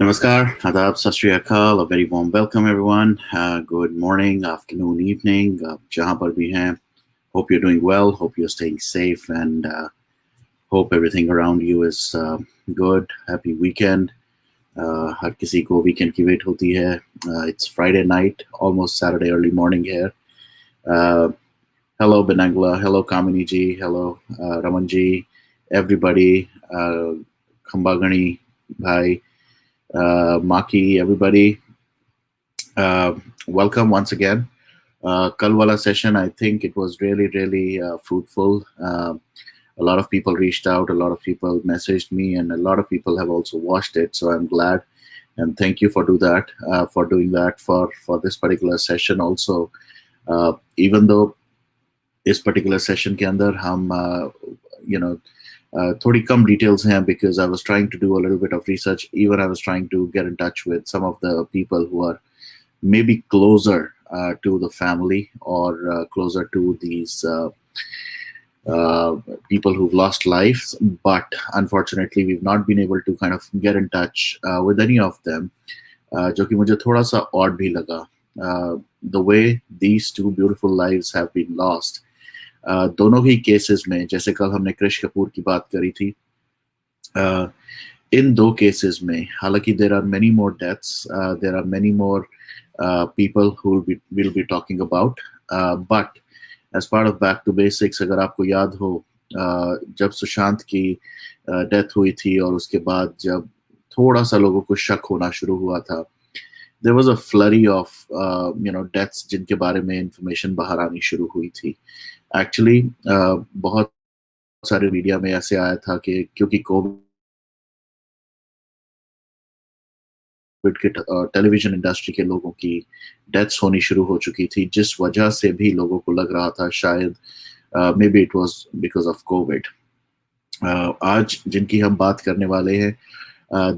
Namaskar, Adab, Sat Shri Akal, a very warm welcome everyone. Good morning, afternoon, evening, jahan par bhi hain. Hope you're doing well, hope you're staying safe, and hope everything around you is good. Happy weekend. हर किसी को weekend की wait होती है. It's Friday night, almost Saturday early morning here. Uh, Hello Benangla, hello Kamini ji, hello Raman ji, everybody, Khambagani bhai, Maki, everybody. Welcome once again. Kal wala session, I think it was really fruitful. A lot of people reached out, a lot of people messaged me, and a lot of people have also watched it. So I'm glad, and thank you for doing that for this particular session also. Even though इस particular session के अंदर हम थोड़ी कम details हैं because I was trying to do a little bit of research. Even I was trying to get in touch with some of the people who are maybe closer to the family or closer to these people who've lost lives. But unfortunately, we've not been able to kind of get in touch with any of them, जो कि मुझे थोड़ा सा odd भी लगा. The way these two beautiful lives have been lost. दोनों ही cases में, जैसे कल हमने क्रिश कपूर की बात करी थी, इन दो केसेस में हालांकि there are many more deaths, there are many more people who will be talking about, but as part of back to basics, अगर आपको याद हो, जब सुशांत की डेथ हुई थी और उसके बाद जब थोड़ा सा लोगों को शक होना शुरू हुआ था, there was a flurry of deaths जिनके बारे में इंफॉर्मेशन बाहर आनी शुरू हुई थी. एक्चुअली बहुत सारे मीडिया में ऐसे आया था कि क्योंकि कोविड के टेलीविजन इंडस्ट्री के लोगों की डेथ्स होनी शुरू हो चुकी थी, जिस वजह से भी लोगों को लग रहा था शायद may be it was because of Covid. आज जिनकी हम बात करने वाले हैं,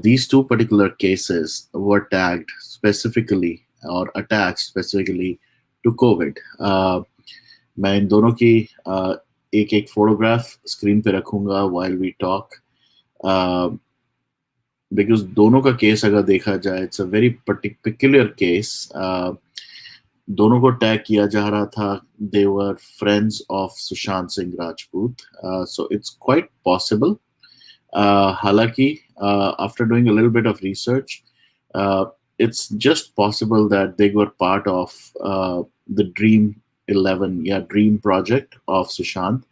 these two particular cases were tagged specifically or attached specifically to COVID. मैं इन दोनों की एक एक फोटोग्राफ स्क्रीन पे रखूंगा while we talk, because दोनों का केस अगर देखा जाए, it's a very peculiar case. दोनों को टैग किया जा रहा था, they were friends of Sushant Singh Rajput, so it's quite possible. हालांकि after doing a little bit of research, it's just possible that they were part of the Dream 11, Dream project of Sushant,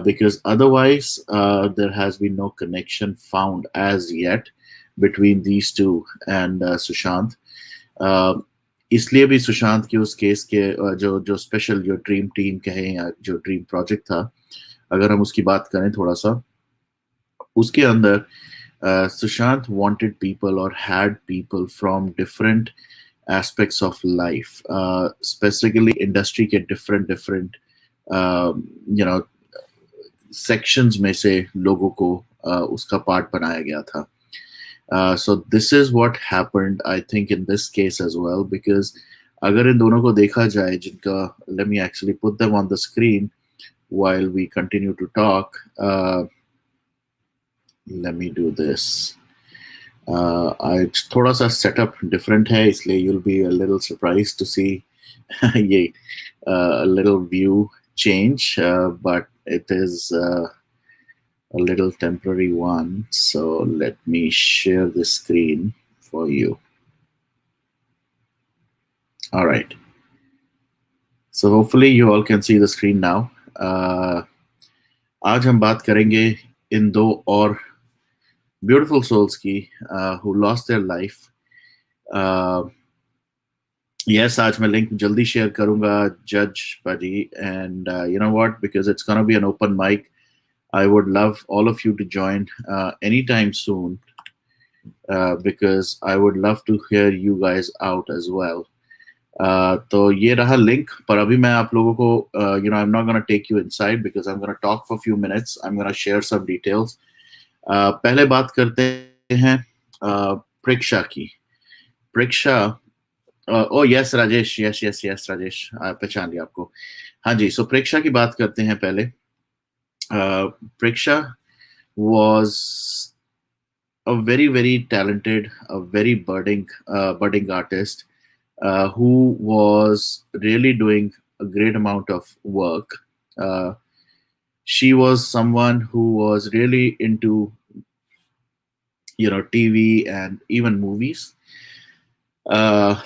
because otherwise there has been no connection found as yet between these two and Sushant. इसलिए भी सुशांत के उस case के जो special जो dream team कहें या जो ड्रीम प्रोजेक्ट था, अगर हम उसकी बात करें थोड़ा सा, उसके अंदर Sushant wanted people or had people from different aspects of life, specifically industry के different sections में से लोगों को उसका part बनाया गया था. So this is what happened, I think, in this case as well, because अगर इन दोनों को देखा जाए, जिनका, let me actually put them on the screen while we continue to talk. Let me do this. थोड़ा सा setup different है, इसलिए you'll be a little surprised to see ये a little view change, but it is a little temporary one. So let me share the screen for you. All right. So hopefully you all can see the screen now. आज हम बात करेंगे इन दो और beautiful souls की who lost their life. Yes, आज मैं link जल्दी शेयर करूंगा, जज पाजी, and you know what, because it's gonna be an open mic, I would love all of you to join anytime soon, because I would love to hear you guys out as well. तो ये रहा link, पर अभी मैं आप लोगों को I'm not gonna take you inside because I'm gonna talk for a few minutes. I'm gonna share some details. पहले बात करते हैं प्रेक्षा की. Preksha, oh yes Rajesh, yes Rajesh, पहचान लिया आपको. हाँ जी, सो प्रेक्षा की बात करते हैं पहले. प्रेक्षा was a very very talented, a very budding artist who was really doing a great amount of work. Uh, she was someone who was really into TV and even movies. Uh,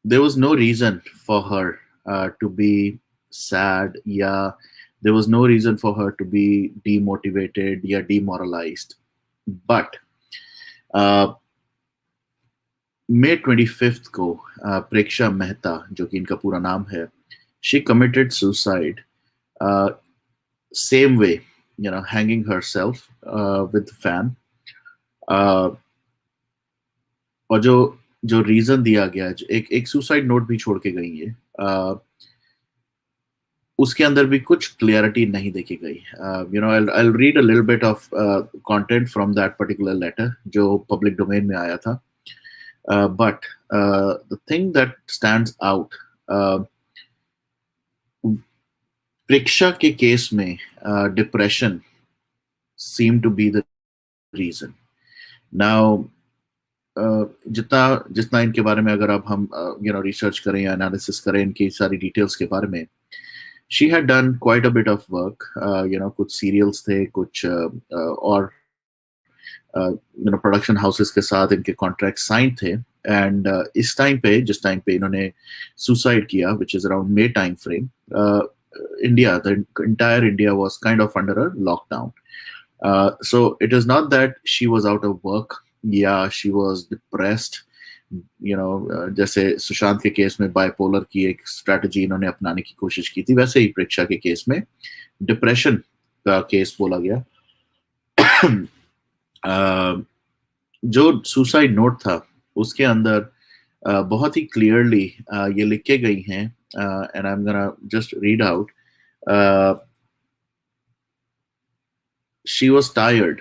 there was no reason for her to be sad. Yeah, there was no reason for her to be demotivated. Yeah, demoralized. But uh, May 25th को प्रेक्षा मेहता जो कि इनका पूरा नाम है, she committed suicide. uh, Same way, hanging herself with the fan. uh, और जो जो रीजन दिया गया है, एक एक सुसाइड नोट भी छोड़ के गई है, उसके अंदर भी कुछ क्लियरिटी नहीं देखी गई. I'll read a little bit of content from that particular letter जो पब्लिक डोमेन में आया था. But the thing that stands out, प्रेक्षा के केस में depression seem to be the reason. Now, जितना जितना इनके बारे में अगर अब हम रिसर्च करें या एनालिसिस करें इनकी सारी डिटेल्स के बारे में, she had done quite a bit of work. कुछ सीरियल्स थे, कुछ और प्रोडक्शन हाउसेस के साथ इनके कॉन्ट्रैक्ट साइन थे. एंड इस टाइम पे, जिस टाइम पे इन्होंने सुसाइड किया, which is around may time frame, India, the entire India was kind of under a lockdown. So it is not that she was out of work. Yeah, she was depressed. जैसे सुशांत के case में bipolar की एक strategy इन्होंने अपनाने की कोशिश की थी, वैसे ही प्रेक्षा के केस में डिप्रेशन का केस बोला गया. जो सुसाइड नोट था उसके अंदर बहुत ही क्लियरली ये लिख के गई हैं, and I am gonna just read out. She was tired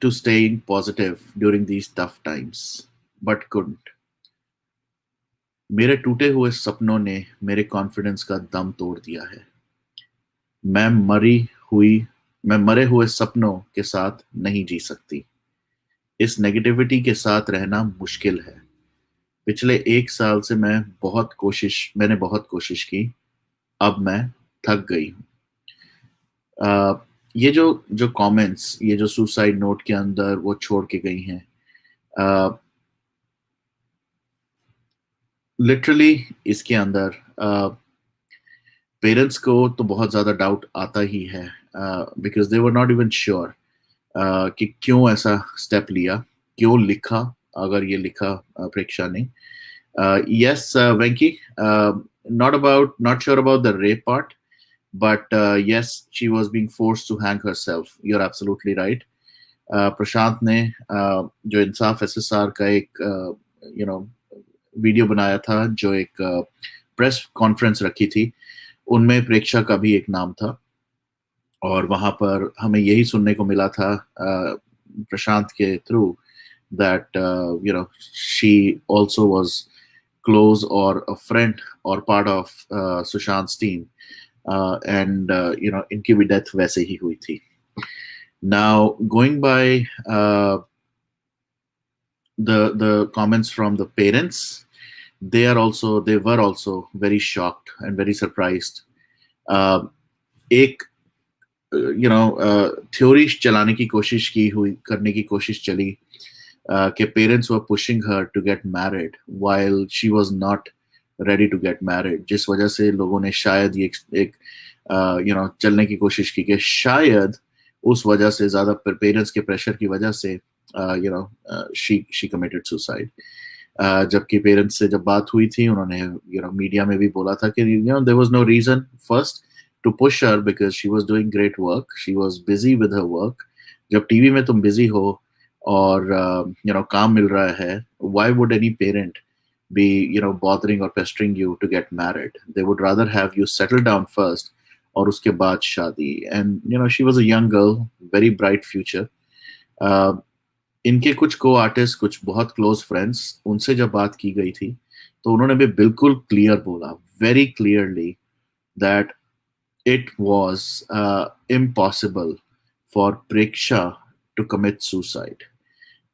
to staying positive during these tough times, but couldn't. मेरे टूटे हुए सपनों ने मेरे कॉन्फिडेंस का दम तोड़ दिया है. मैं मरी हुई मैं मरे हुए सपनों के साथ नहीं जी सकती. इस नेगेटिविटी के साथ रहना मुश्किल है. पिछले 1 साल से मैंने बहुत कोशिश की. अब मैं थक गई हूँ. ये जो कमेंट्स, ये जो सुसाइड नोट के अंदर वो छोड़ के गई हैं, लिटरली इसके अंदर पेरेंट्स को तो बहुत ज़्यादा डाउट आता ही है, because they were not even sure कि क्यों ऐसा स्टेप लिया, क्यों लिखा, अगर ये लिखा प्रेक्षा ने. Yes Venky, not sure about the rape part, but yes, she was being forced to hang herself. You're absolutely right. प्रशांत ने जो इंसाफ एसएसआर का एक वीडियो बनाया था, जो एक प्रेस कॉन्फ्रेंस रखी थी, उनमें प्रेक्षा का भी एक नाम था, और वहां पर हमें यही सुनने को मिला था प्रशांत के through that she also was close or a friend or part of Sushant's team, and इनकी भी डेथ वैसे ही हुई थी. Now, going by the comments from the parents, they were also very shocked and very surprised. एक theory चलाने की कोशिश करने की कोशिश चली कि parents were pushing her to get married while she was not ready to get married, जिस वजह से लोगों ने शायद ये एक चलने की कोशिश की कि शायद उस वजह से, ज़्यादा पेरेंट्स के प्रेशर की वजह से she committed suicide. जबकि पेरेंट्स से जब बात हुई थी, उन्होंने मीडिया में भी बोला था कि there was no reason first to push her because she was doing great work, she was busy with her work. जब टीवी में तुम बिजी हो और काम मिल रहा है, why would any parent be bothering or pestering you to get married? They would rather have you settle down first और उसके बाद शादी. And she was a young girl, very bright future. इनके कुछ को आर्टिस्ट, कुछ बहुत क्लोज फ्रेंड्स, उनसे जब बात की गई थी तो उन्होंने भी बिल्कुल क्लियर बोला, very clearly, that it was impossible for Preksha to commit suicide.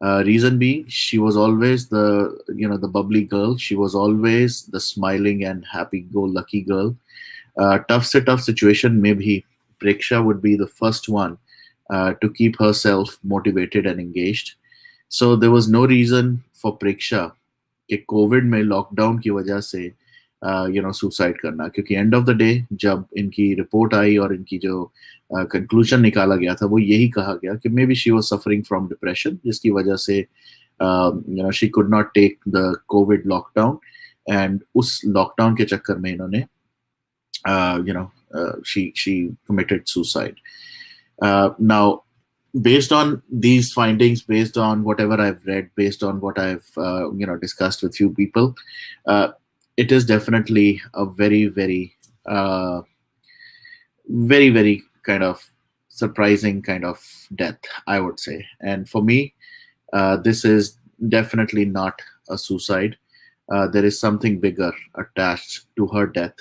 Reason being, she was always the bubbly girl. She was always the smiling and happy-go-lucky girl. Tough से tough situation में भी Preksha would be the first one to keep herself motivated and engaged. So there was no reason for Preksha कि Covid में lockdown की वजह से suicide करना, क्योंकि एंड ऑफ द डे जब इनकी रिपोर्ट आई और इनकी जो कंक्लूजन निकाला गया था वो यही कहा गया कि maybe she was suffering from depression, जिसकी वजह से she could not take the covid lockdown, and उस लॉकडाउन के चक्कर में इन्होंने she committed suicide. Now, based on these findings, based on whatever I've read, based on what I've discussed with few people, it is definitely a very very kind of surprising kind of death, I would say. And for me, this is definitely not a suicide. There is something bigger attached to her death.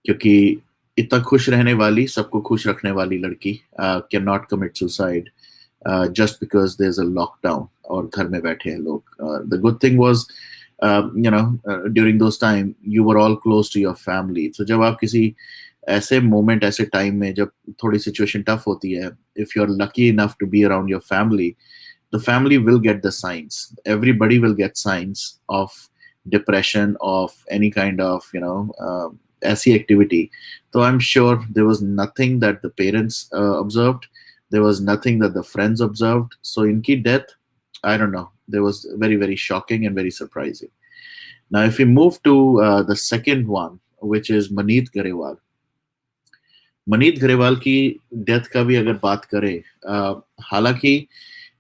क्योंकि इतना खुश रहने वाली, सबको खुश रखने वाली लड़की can not commit suicide just because there is a lockdown और घर में बैठे हैं लोग. The good thing was during those time you were all close to your family. तो जब आप किसी ऐसे मोमेंट, ऐसे टाइम में जब थोड़ी सिचुएशन टफ होती है, if you are lucky enough to be around your family, the family will get the signs. Everybody will get signs of depression, of any kind of ऐसी activity. So I'm sure there was nothing that the parents observed. There was nothing that the friends observed. So inki death, I don't know. There was very shocking and very surprising. Now, if we move to the second one, which is Manmeet Garewal. मनीत Grewal की death का भी अगर बात करें, हालांकि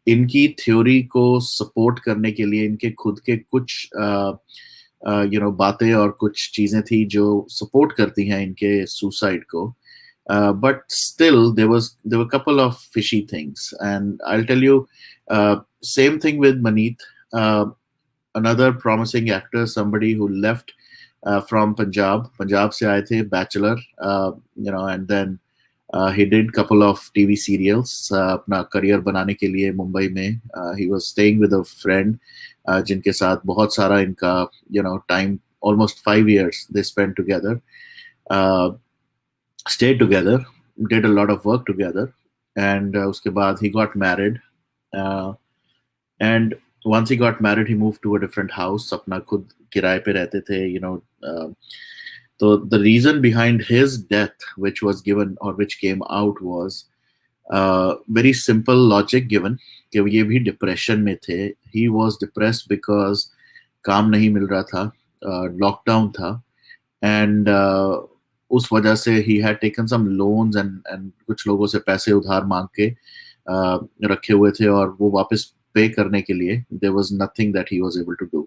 इनकी theory को support करने के लिए इनके खुद के कुछ बातें और कुछ चीजें थी जो सपोर्ट करती हैं इनके सुसाइड को, but still there were couple of fishy things, and I will tell you same thing with Manit. Another promising actor, somebody who left from Punjab से आए थे, bachelor, and then he did couple of TV serials अपना career बनाने के लिए मुंबई में. He was staying with a friend जिनके साथ बहुत सारा इनका time, almost 5 years they spent together, stayed together, did a lot of work together, and उसके बाद he got married, and once he got married he moved to a different house. अपना खुद किराए पे रहते थे. So the reason behind his death, which was given or which came out, was very simple logic given कि ये भी depression में थे. He was depressed because काम नहीं मिल रहा था, lockdown था, and उस वजह से he had taken some loans and कुछ लोगों से पैसे उधार मांग के रखे हुए थे, और वो वापस पे करने के लिए there was nothing that he was able to do,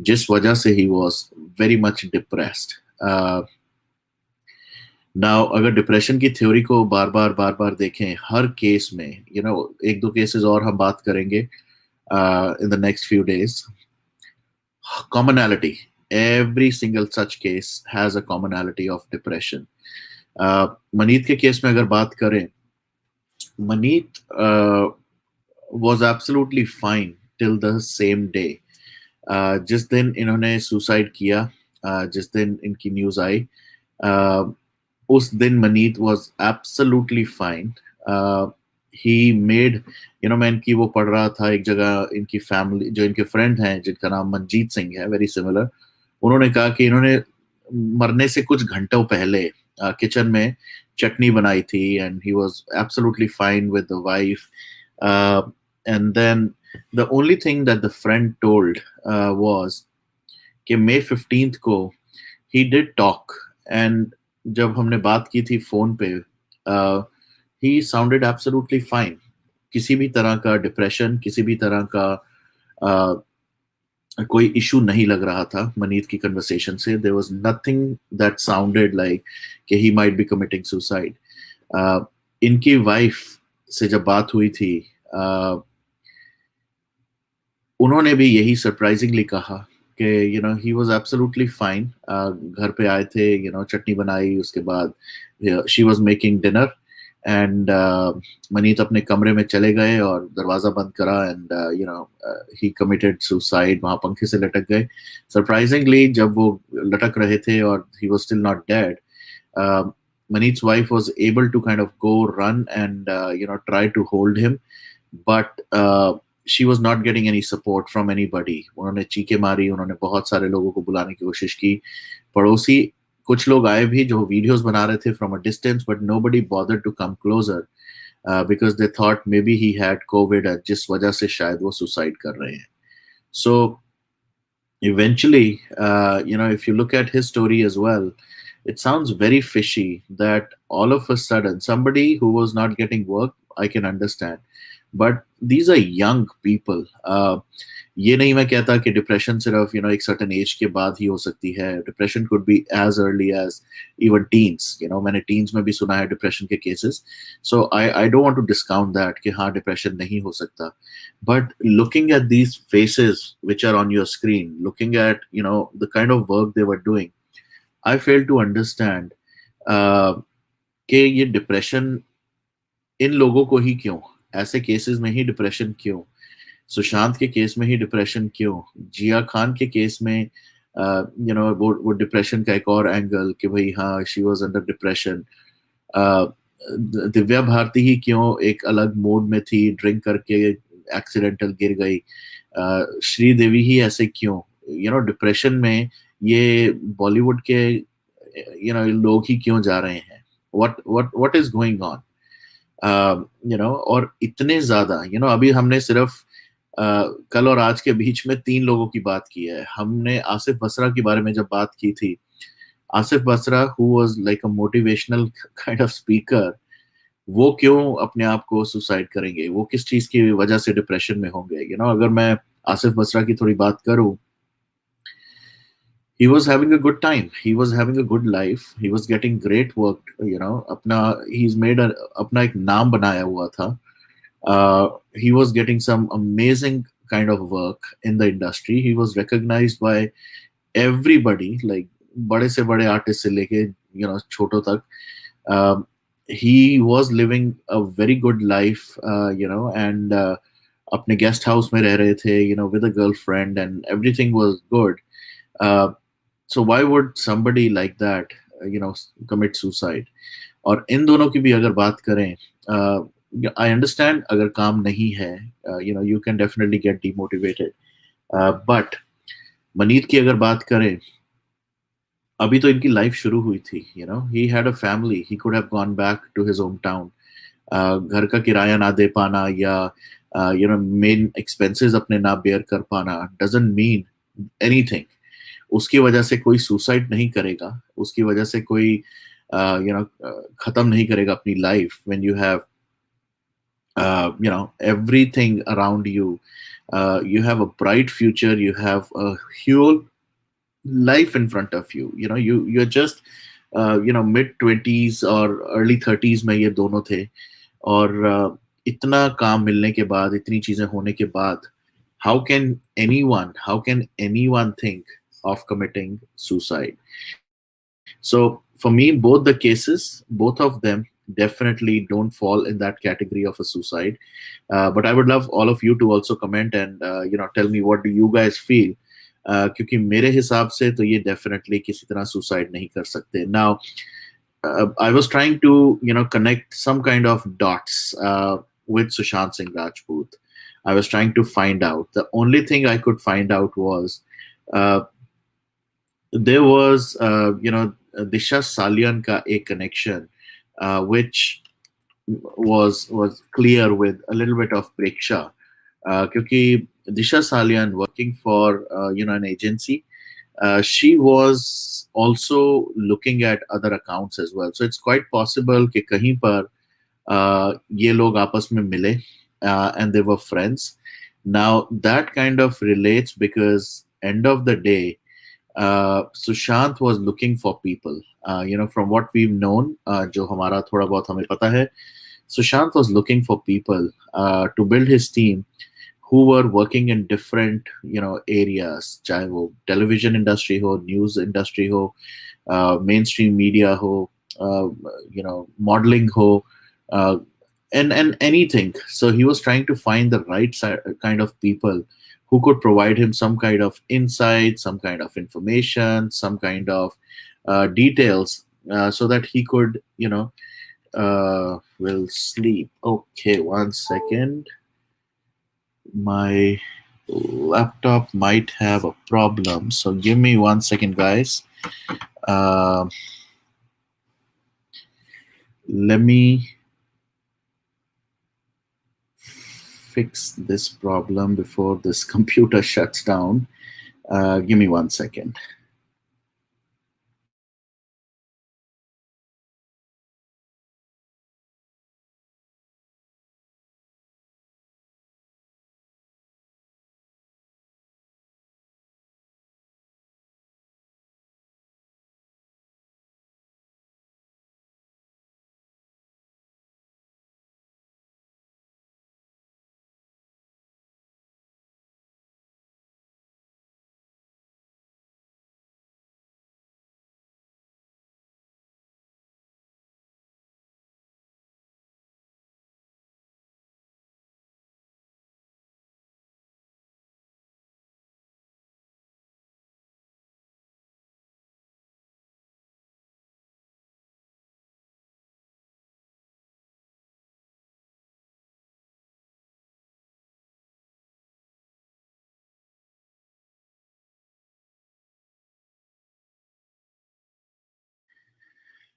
जिस वजह से he was very much depressed. Now अगर डिप्रेशन की थ्योरी को बार बार देखें हर केस में, एक दो केसेस और हम बात करेंगे in the next few days. Commonality, every single such case has a commonality of depression. Maneet के केस में अगर बात करें, Maneet was absolutely fine till the same day. जिस दिन इन्होंने सुसाइड किया, जिस दिन इनकी न्यूज आई, उस दिन Maneet was absolutely fine. He made मैं इनकी वो पढ़ रहा था एक जगह, इनकी फैमिली जो इनके फ्रेंड हैं जिनका नाम मनजीत सिंह है, वेरी सिमिलर, उन्होंने कहा कि इन्होंने मरने से कुछ घंटों पहले किचन में चटनी बनाई थी, and he was absolutely fine with the wife. And then the only thing that the friend told was कि May 15th को he did talk, and जब हमने बात की थी फोन पे, he sounded absolutely fine. किसी भी तरह का डिप्रेशन, किसी भी तरह का कोई इशू नहीं लग रहा था मनीत की कन्वर्सेशन से. There was nothing that sounded like कि he might be committing suicide. इनकी वाइफ से जब बात हुई थी, उन्होंने भी यही सरप्राइजिंगली कहा कि he was absolutely fine. घर पे आए थे, चटनी बनाई, उसके बाद she was making dinner, and Maneet अपने कमरे में चले गए और दरवाजा बंद करा एंड ही कमिटेड सुसाइड, वहां पंखे से लटक गए। सरप्राइजिंगली जब वो लटक रहे थे और he was still not dead, Manit's wife was able to kind of go run and try to hold him, but she was not getting any support from anybody. उन्होंने चीखें मारी, उन्होंने बहुत सारे लोगों को बुलाने की कोशिश की, पड़ोसी कुछ लोग आए भी जो वीडियोस बना रहे थे from a distance, but nobody bothered to come closer because they thought maybe he had COVID, जिस वजह से शायद वो सुसाइड कर रहे हैं। So eventually, if you look at his story as well, it sounds very fishy that all of a sudden somebody who was not getting work, I can understand, but these are young people. ये नहीं मैं कहता कि depression सिर्फ एक certain age के बाद ही हो सकती है। Depression could be as early as even teens. मैंने टीन्स में भी सुना है डिप्रेशन के cases. So I don't want to discount that कि हाँ डिप्रेशन नहीं हो सकता, but looking at these faces which are on your screen, looking at the kind of work they were doing, I fail to understand uh, कि ये depression in लोगों को ही क्यों, ऐसे केसेस में ही डिप्रेशन क्यों, सुशांत के केस में ही डिप्रेशन क्यों, जिया खान के केस में वो डिप्रेशन का एक और एंगल कि भाई हाँ she was under depression. Divya Bharti ही क्यों एक अलग मूड में थी, ड्रिंक करके एक्सीडेंटल गिर गई, श्रीदेवी ही ऐसे क्यों, डिप्रेशन में ये बॉलीवुड के लोग ही क्यों जा रहे हैं, व्हाट इज गोइंग ऑन। और इतने ज्यादा अभी हमने सिर्फ कल और आज के बीच में 3 लोगों की बात की है। हमने आसिफ बसरा के बारे में जब बात की थी, Asif Basra who was like a motivational kind of speaker, वो क्यों अपने आप को सुसाइड करेंगे, वो किस चीज की वजह से डिप्रेशन में होंगे। अगर मैं आसिफ बसरा की थोड़ी बात करूं, he was having a good time, he was having a good life, he was getting great work, अपना he's made a अपना एक नाम बनाया हुआ था। He was getting some amazing kind of work in the industry, he was recognized by everybody, like बड़े से बड़े आर्टिस्ट से लेके छोटों तक। He was living a very good life, and अपने गेस्ट हाउस में रह रहे थे, with a girlfriend and everything was good. uh, so why would somebody like that commit suicide? और इन दोनों की भी अगर बात करें, आई अंडरस्टैंड अगर काम नहीं है, you can definitely get demotivated, but Maneet की अगर बात करें, अभी तो इनकी लाइफ शुरू हुई थी, he had a family, he could have gone back to his home town. घर का किराया ना दे पाना या मेन एक्सपेंसेस अपने ना बेयर कर पाना डजंट मीन एनीथिंग। उसकी वजह से कोई सुसाइड नहीं करेगा, उसकी वजह से कोई खत्म नहीं करेगा अपनी life. When you have everything around you, you have a bright future, you have a whole life in front of you, you're just mid 20s और early 30s में ये दोनों थे, और इतना काम मिलने के बाद, इतनी चीजें होने के बाद, how can anyone think of committing suicide? So for me, both the cases, both of them definitely don't fall in that category of a suicide. But I would love all of you to also comment and tell me what do you guys feel. क्योंकि मेरे हिसाब से तो ये definitely किसी तरह suicide नहीं कर सकते। Now I was trying to connect some kind of dots with Sushant Singh Rajput. I was trying to find out. The only thing I could find out was uh, there was Disha Salian ka a connection, which was clear with a little bit of Preksha, क्योंकि Disha Salian working for an agency, she was also looking at other accounts as well. So it's quite possible कि कहीं पर ये लोग आपस में मिले and they were friends. Now that kind of relates because end of the day, Sushant was looking for people. From what we've known, जो हमारा थोड़ा बहुत हमें पता है, Sushant was looking for people to build his team who were working in different areas, चाहे वो television industry हो, news industry हो, mainstream media हो, modeling हो, uh, and anything. So he was trying to find the right kind of people who could provide him some kind of insight, some kind of information, some kind of details, so that he could, will sleep. Okay, one second. My laptop might have a problem, so give me one second, guys. Uh, Let me fix this problem before this computer shuts down. Give me one second.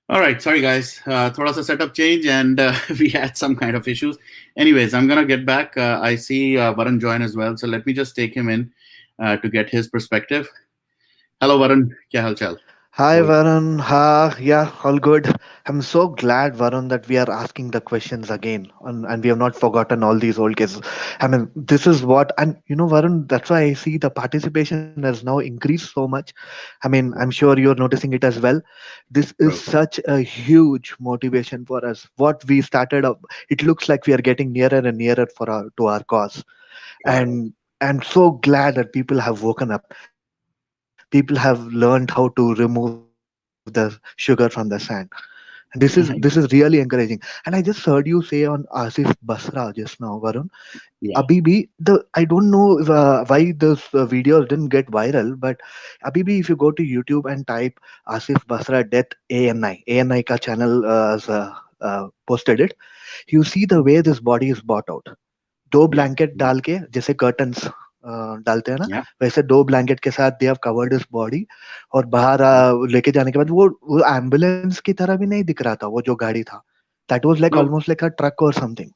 All right, sorry guys, थोड़ा सा setup change and we had some kind of issues. Anyways, I'm gonna get back. I see Varun join as well, so let me just take him in to get his perspective. Hello, Varun. क्या हाल चाल? Hi How are you? Varun, yeah, all good. I'm so glad, Varun, that we are asking the questions again, and we have not forgotten all these old cases. I mean, this is what, and Varun, that's why I see the participation has now increased so much. I mean, I'm Yeah, sure you're noticing it as well. This is true. such a huge motivation for us. What we started up, it looks like we are getting nearer and nearer for our to our cause, Correct. and I'm so glad that people have woken up. People have learned how to remove the sugar from the sand. And this is really encouraging. And I just heard you say on Asif Basra just now, Varun. Abhi bhi, I Yeah, don't know why this video didn't get viral, but abhi bhi, if you go to YouTube and type Asif Basra death ANI ka channel posted it, you see the way this body is bought out. दो yeah, blanket डाल के जैसे curtains डालते हैं ना, yeah. वैसे दो blanket के साथ they have covered his body, और बाहर लेके जाने के बाद वो एम्बुलेंस की तरह भी नहीं दिख रहा था वो जो गाड़ी था. That was like No, almost like a truck और something.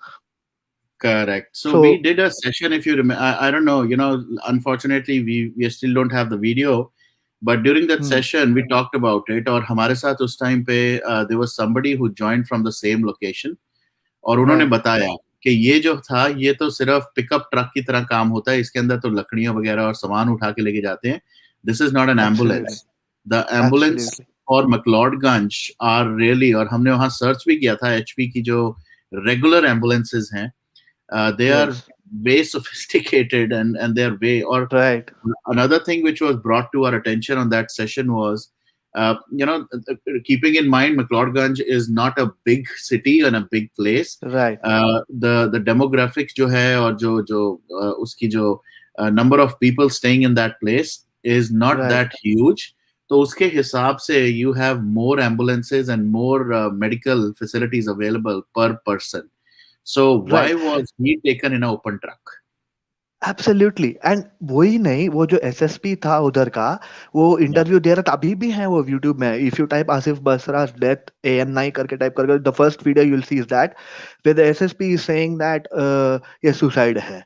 correct. So so we did a session, if you remember. I don't know, unfortunately, we still don't have the video. But during that session, we talked about it. और हमारे साथ उस time पे there was somebody who joined from the same location. और उन्होंने right, बताया कि ये जो था ये तो सिर्फ पिकअप ट्रक की तरह काम होता है, इसके अंदर तो लकड़ियां वगैरह और सामान उठा के लेके जाते हैं. This is not an absolutely, ambulance. The ambulance absolutely, for McLeodganj are really, और हमने वहां सर्च भी किया था, एचपी की जो रेगुलर एम्बुलेंसेज हैं, they are yes, way sophisticated, and they're way. Or right, another thing which was brought to our attention on that session was, keeping in mind McLeodganj is not a big city and a big place. Right, The demographics जो है और जो उसकी जो number of people staying in that place is not that right, huge. तो उसके हिसाब से you have more ambulances and more medical facilities available per person. So why right. was he taken in an open truck? Absolutely, and वही नहीं, वो जो SSP था उधर का, वो Yeah, इंटरव्यू दे रहा था, अभी भी है वो यूट्यूब में. If you type Asif Basra death ANI करके टाइप करके, the first video you will see is that where the SSP is saying that ये सुसाइड है.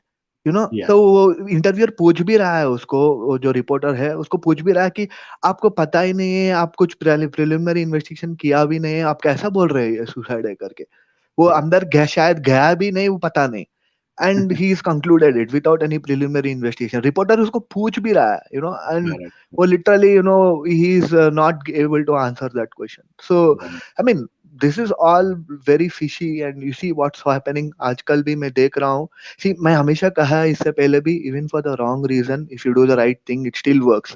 yeah, तो वो इंटरव्यूअर पूछ भी रहा है उसको, वो जो रिपोर्टर है उसको पूछ भी रहा है कि आपको पता ही नहीं है, आप कुछ प्रिलिमिनरी इन्वेस्टिगेशन किया भी नहीं है, आप कैसा बोल रहे हैं ये सुसाइड है करके. वो yeah. अंदर गया, शायद गया भी नहीं, वो पता नहीं. And he's concluded it without any preliminary investigation. Reporter उसको पूछ भी रहा है, and Correct. वो literally, he's not able to answer that question. So, Right. I mean, this is all very fishy, and you see what's happening. आजकल भी मैं देख रहा हूँ. See, मैं हमेशा कहा है इससे पहले भी, even for the wrong reason, if you do the right thing, it still works.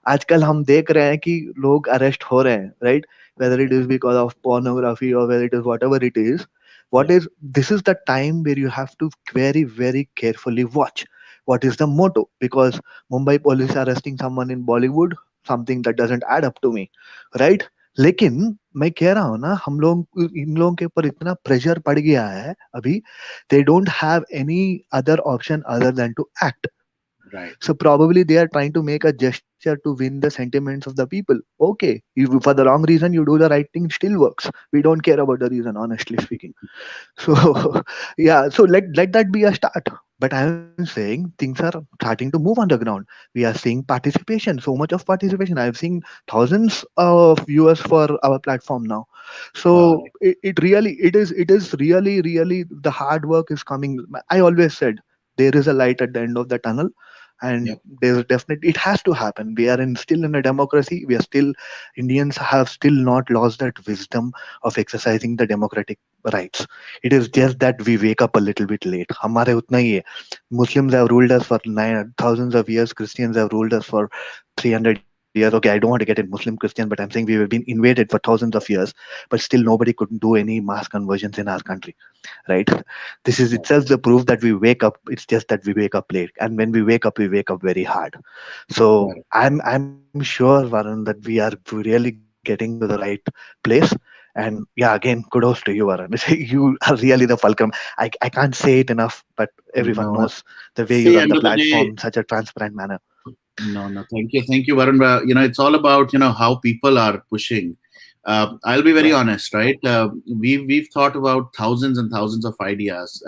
आजकल हम देख रहे हैं कि लोग अरेस्ट हो रहे हैं, right? Whether it Yeah. is because of pornography or whether it is whatever it is, What is this is the time where you have to very very carefully watch what is the motto, because Mumbai police are arresting someone in Bollywood, something that doesn't add up to me, right? लेकिन मैं कह रहा हूँ ना, हम लोग इन लोगों के ऊपर इतना प्रेशर पड़ गया है अभी, they don't have any other option other than to act. Right. So probably they are trying to make a gesture to win the sentiments of the people. Okay, if for the wrong reason you do the right thing, still works. We don't care about the reason, honestly speaking. So yeah, so let that be a start. But I am saying things are starting to move on the ground. We are seeing participation, so much of participation. I've seen thousands of viewers for our platform now. So Correct. it is really the hard work is coming. I always said there is a light at the end of the tunnel, and Yep. there's definitely, it has to happen. We are still in a democracy. We are still, Indians have still not lost that wisdom of exercising the democratic rights. It is just that we wake up a little bit late. हमारे उतना ही है. Muslims have ruled us for thousands of years. Christians have ruled us for 300 years. Okay, I don't want to get in Muslim Christian, but I'm saying we have been invaded for thousands of years, but still nobody could do any mass conversions in our country, right? This is Yep. itself the proof that we wake up. It's just that we wake up late, and when we wake up very hard. So Correct. I'm sure, Varun, that we are really getting to the right place. And yeah, again, kudos to you, Varun. You are really the fulcrum. I can't say it enough, but everyone No. knows the way you See, run the end of the platform day, in such a transparent manner. no. Thank you, Varun. It's all about how people are pushing. I'll be very Right, honest, right? We've thought about thousands and thousands of ideas,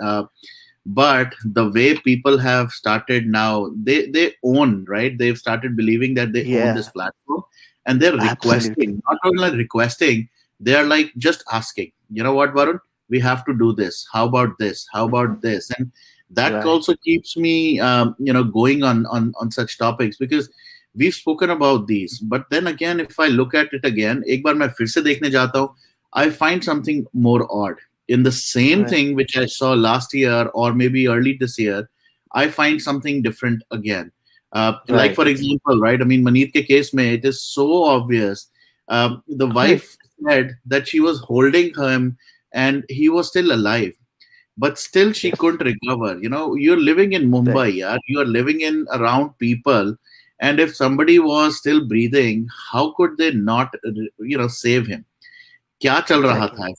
but the way people have started now, they own, right? They've started believing that they own yeah, this platform, and they're absolutely. requesting. Not only like requesting, they are like just asking. You know what, Varun? We have to do this. How about this? How about this? And that Right, also keeps me going on such topics, because we've spoken about these, but then again, if I look at it again, एक बार मैं फिर से देखने जाता हूँ, I find something more odd in the same right, thing which I saw last year or maybe early this year. I find something different again. Like right, for example, right, I mean, Maneet ke case mein, it is so obvious. The right, wife said that she was holding him and he was still alive, but still she yes, couldn't recover. You're living in right, Mumbai, yeah, you are living in around people, and if somebody was still breathing, how could they not save him? Kya chal raha exactly, tha?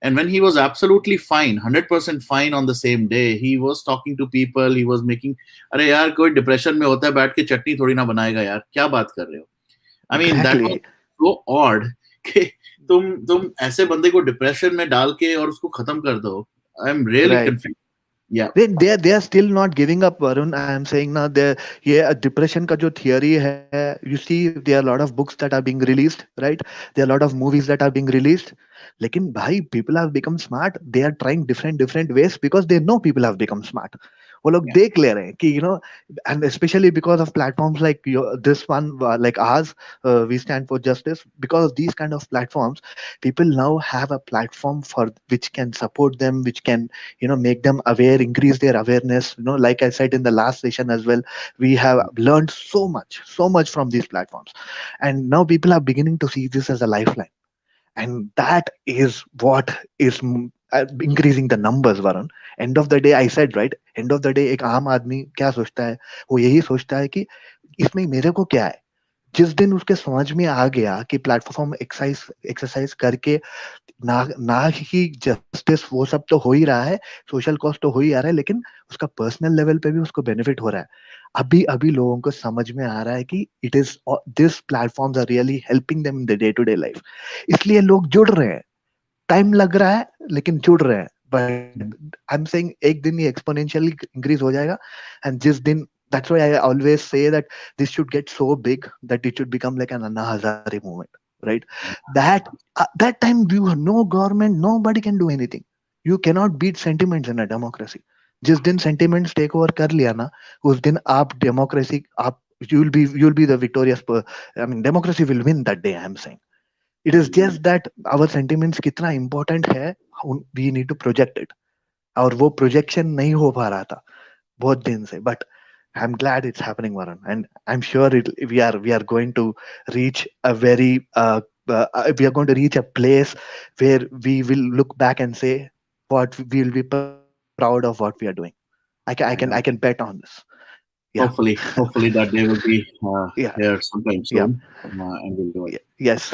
And when he was absolutely fine, 100% fine, on the same day he was talking to people, he was making, अरे यार कोई depression में होता है बैठ के चटनी थोड़ी ना बनाएगा यार, क्या बात कर रहे हो? I mean, that was exactly. so odd कि तुम ऐसे बंदे को डिप्रेशन में डाल के और उसको खत्म कर दो. I am really Right. confused. Yeah. They are still not giving up, Varun. I am saying now, they, yeah, depression का जो theory है, you see there are a lot of books that are being released, right? There are a lot of movies that are being released. लेकिन भाई, people have become smart. They are trying different ways because they know people have become smart. वो लोग Yeah. देख ले रहे हैं कि and especially because of platforms like this one, like ours, we stand for justice. Because of these kind of platforms, people now have a platform for which can support them, which can make them aware, increase their awareness. Like I said in the last session as well, we have learned so much from these platforms, and now people are beginning to see this as a lifeline, and that is what is increasing the numbers, Varun. End of the day, I said, right, end of the day, एक आम आदमी क्या सोचता है? वो यही सोचता है कि इसमें मेरे को क्या है. जिस दिन उसके समझ में आ गया कि प्लेटफॉर्म एक्सरसाइज एक्सरसाइज करके ना ना ही जस्टिस, वो सब तो हो ही रहा है, सोशल कॉस्ट तो हो ही आ रहा है, लेकिन उसका पर्सनल लेवल पे भी उसको बेनिफिट हो रहा है. अभी अभी लोगों को समझ में आ रहा है कि it is this platforms are really helping them in the day to day life. इसलिए लोग जुड़ रहे हैं. टाइम लग रहा है, लेकिन जुड़ रहे हैं. बट आई एम सेइंग एक दिन ये एक्सपोनेंशियली इंक्रीज हो जाएगा. एंड जिस दिन, that's why I always say that this should get so big that it should become like an Anna Hazare movement, right? That time, you no government, nobody can do anything. You cannot beat sentiments in a democracy. जिस दिन sentiments take over कर लिया ना, उस दिन आप democracy, आप, you'll be the victorious I mean, democracy will win that day, I'm saying. It is just that our sentiments कितना important है, we need to project it. और वो projection नहीं हो पा रहा था बहुत दिन से. But I'm glad it's happening, Varun, and I'm sure we are going to reach a very we are going to reach a place where we will look back and say what we will be proud of what we are doing. I can Yeah. bet on this. Yeah. Hopefully that day will be Yeah. here sometime Yeah. soon, and we'll do it. Yes.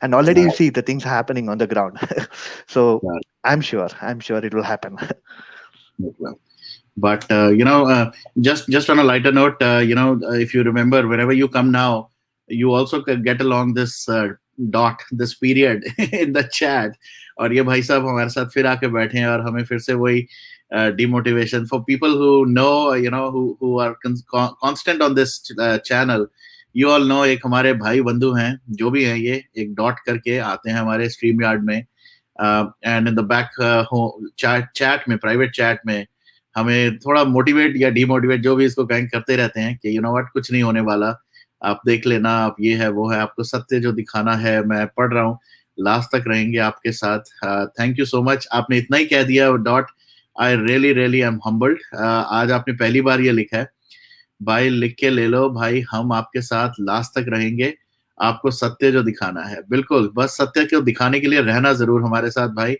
And already you Uh, see the things happening on the ground. So yeah, I'm sure it will happen. it will. But just on a lighter note, if you remember, wherever you come now, you also get along this dot, this period in the chat. और ये भाई साहब हमारे साथ फिर आके बैठे हैं और हमें फिर से वही demotivation for people who know, who are constant on this channel. You all know एक हमारे भाई बंधु हैं, जो भी हैं, ये एक डॉट करके आते हैं हमारे स्ट्रीम यार्ड में, and in the back chat में, प्राइवेट चैट में हमें थोड़ा मोटिवेट या डीमोटिवेट, जो भी इसको कहें, करते रहते हैं कि व्हाट, कुछ नहीं होने वाला, आप देख लेना, आप ये है वो है, आपको सत्य जो दिखाना है, मैं पढ़ रहा हूँ, लास्ट तक रहेंगे आपके साथ। थैंक यू सो मच, आपने इतना ही कह दिया dot. I really really M humbled. आज आपने पहली बार ये लिखा है, भाई लिख के ले लो भाई, हम आपके साथ लास्ट तक रहेंगे, आपको सत्य जो दिखाना है, बिल्कुल, बस सत्य को दिखाने के लिए रहना जरूर हमारे साथ भाई,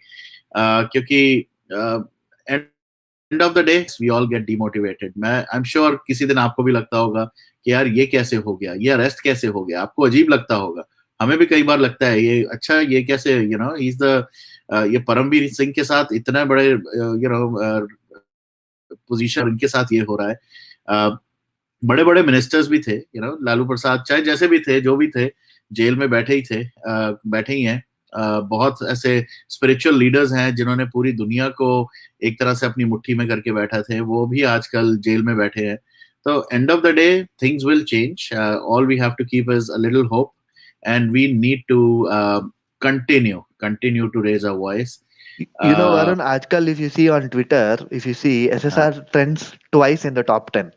क्योंकि end of the day we all get demotivated. मैं आई एम श्योर किसी दिन आपको भी लगता होगा कि यार ये कैसे हो गया, ये अरेस्ट कैसे हो गया, आपको अजीब लगता होगा, हमें भी कई बार लगता है ये, अच्छा ये कैसे, इज द ये परमवीर सिंह के साथ इतने बड़े पोजीशन, इनके साथ ये हो रहा है। बड़े बड़े मिनिस्टर्स भी थे, लालू प्रसाद, चाहे जैसे भी थे, जो भी थे, जेल में बैठे ही थे, बैठे ही हैं। बहुत ऐसे स्पिरिचुअल लीडर्स हैं जिन्होंने पूरी दुनिया को एक तरह से अपनी मुट्ठी में करके बैठा थे, वो भी आजकल जेल में बैठे हैं। तो end of the day things will change, all we have to keep is a little hope, and we need to continue to raise a voice. Varun, आजकल if you see on Twitter, if you see SSR trends twice in the top 10,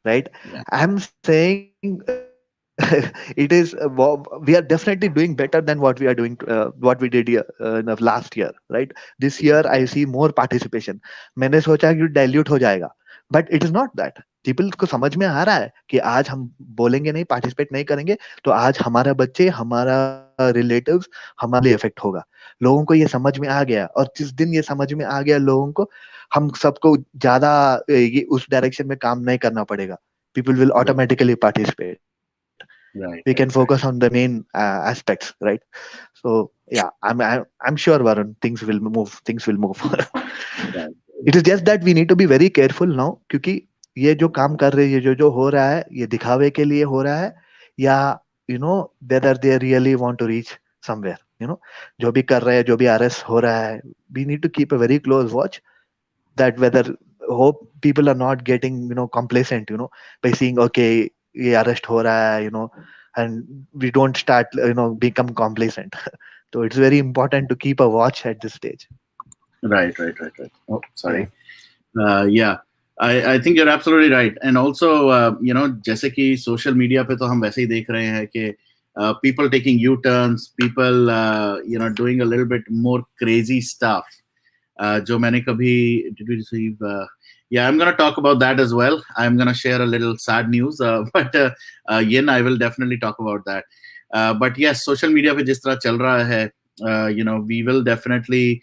right? I'm saying it is we are definitely doing better than what we are doing, what we did in the last year, right? This year I see more participation. मैंने सोचा कि dilute हो जाएगा, but it is not that. People को समझ में आ रहा है कि आज हम बोलेंगे नहीं, पार्टिसिपेट नहीं करेंगे, तो आज हमारा बच्चे, हमारा रिलेटिव्स, हमारे लिए इफेक्ट होगा। लोगों को ये समझ में आ गया, और जिस दिन ये समझ में आ गया लोगों को, हम सबको ज्यादा ये उस डायरेक्शन में काम नहीं करना पड़ेगा। People will automatically participate. We can Right, focus right, on right. the main aspects, right? So yeah, I'm sure, Varun, things will move. Things will move. Right. It is just that we need to be very careful now, क्योंकि ये जो काम कर रहे हैं, ये जो हो रहा है, ये दिखावे के लिए हो रहा है, या whether they really want to reach somewhere, जो भी कर रहे हैं, जो भी अरेस्ट हो रहा है, we need to keep a very close watch, that whether, hope people are not getting complacent, by seeing, okay, ये arrest हो रहा है, and we don't start become complacent. So it's very important to keep a watch at this stage. Right, right, right, right. Oh, Yeah. sorry. Yeah, I think you're absolutely right. And also, जैसे कि social media पे तो हम वैसे ही देख रहे हैं कि people taking U-turns, people, doing a little bit more crazy stuff. जो मैंने कभी, did we receive? Yeah, I'm gonna talk about that as well. I'm gonna share a little sad news, but Yin, I will definitely talk about that. But yes, social media पे जिस तरह चल रहा है, we will definitely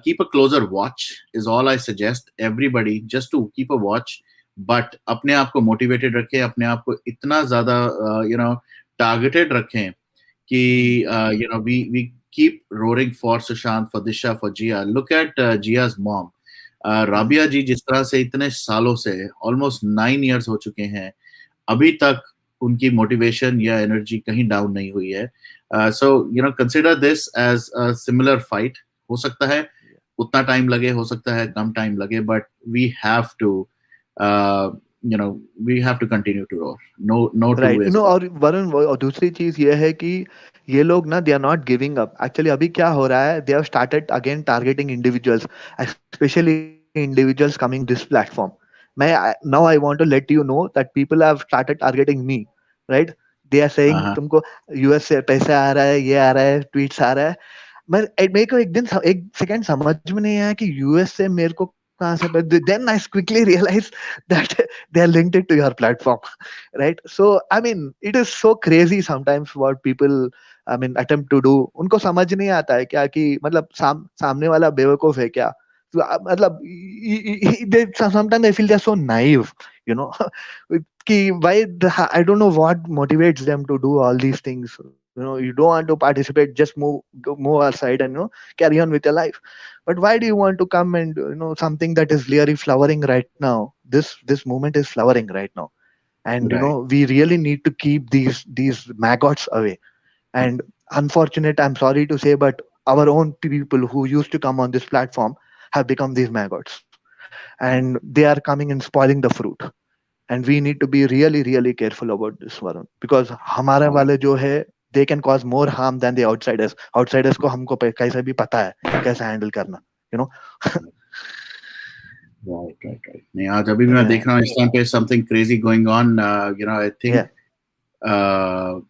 keep a closer watch. Is all I suggest everybody, just to keep a watch. But अपने आप को motivated रखें, अपने आप को इतना ज़्यादा targeted रखें कि we keep roaring for Sushant, for Disha, for Jia. Look at Jia's mom. Rabia जी जिस तरह से इतने सालों से, ऑलमोस्ट 9 years हो चुके हैं, अभी तक उनकी मोटिवेशन या एनर्जी कहीं डाउन नहीं हुई है। So consider this as a similar fight. हो सकता है उतना टाइम लगे, हो सकता है कम टाइम लगे, but we have to we have to continue to roar. No to right, ways about. और वरुण, और दूसरी चीज ये है कि ये लोग ना, they are not giving up. Actually अभी क्या हो रहा है, they have started again targeting individuals, specially individuals coming this platform. मैं now I want to let you know that people have started targeting me, right? They are saying तुमको US से पैसा आ रहा है, ये आ रहा है, ट्वीट्स आ रहा है। मैं, मेरे को एक दिन एक सेकंड समझ में नहीं आया कि यूएस से मेरे को But then I quickly realized that they are linked it to your platform, right? So I mean, it is so crazy sometimes what people, I mean, attempt to do. उनको समझ नहीं आता है क्या कि मतलब सामने वाला बेवकूफ है क्या? तो, मतलब they sometimes they feel they're so naive, you know. कि why I don't know what motivates them to do all these things. You know, you don't want to participate, just move aside and carry on with your life. But why do you want to come and something that is really flowering right now? This movement is flowering right now, and Right. we really need to keep these maggots away. And unfortunate, I'm sorry to say, but our own people who used to come on this platform have become these maggots, and they are coming and spoiling the fruit. And we need to be really really careful about this, Varun, because हमारे Right. वाले जो है, they can cause more harm than the outsiders को हमको कैसे भी पता है कैसे हैंडल करना, you know. Right, right, right. नहीं, आज अभी भी मैं Yeah, देख रहा हूँ इस टाइम पे something crazy going on. I think yeah, uh,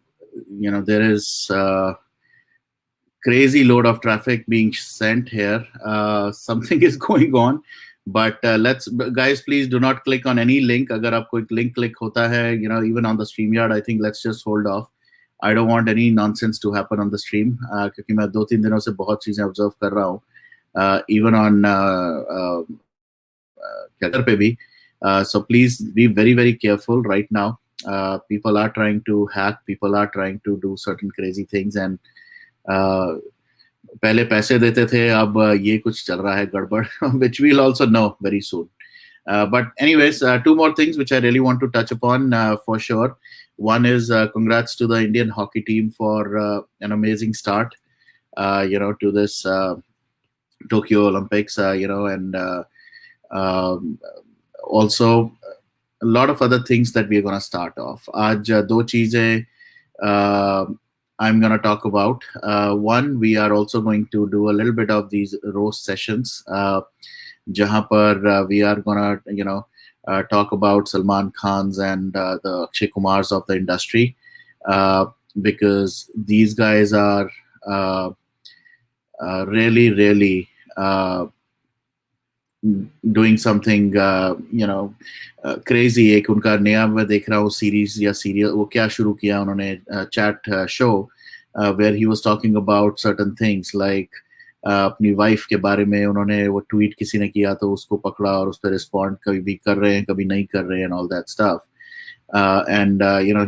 there is crazy load of traffic being sent here. Something is going on, but let's guys, please do not click on any link. अगर आप कोई link click होता है, even on the StreamYard, I think let's just hold off. I don't want any nonsense to happen on the stream, क्योंकि मैं 2-3 दिनों से बहुत चीजें observe कर रहा हूँ, even on Twitter पे भी. So please be very very careful right now. People are trying to hack. People are trying to do certain crazy things, and uh, पहले पैसे देते थे, अब ये कुछ चल रहा है गड़बड़, which we'll also know very soon. But anyways, two more things which I really want to touch upon for sure. One is congrats to the Indian hockey team for an amazing start, to this Tokyo Olympics, and um, also a lot of other things that we're going to start off. आज दो चीजें uh, I'm going to talk about. One, we are also going to do a little bit of these roast sessions, जहाँ पर we are going to, talk about Salman Khans and the Akshay Kumars of the industry, uh, because these guys are really, really doing something crazy. एक उनका नया मैं देख रहा हूँ series या सीरियल, वो क्या शुरू किया उन्होंने, chat show, where he was talking about certain things like अपनी वाइफ के बारे में उन्होंने वो ट्वीट किसी ने किया तो उसको पकड़ा और उस पर रिस्पॉन्ड कभी भी कर रहे हैं कभी नहीं कर रहे हैं, and all that stuff. And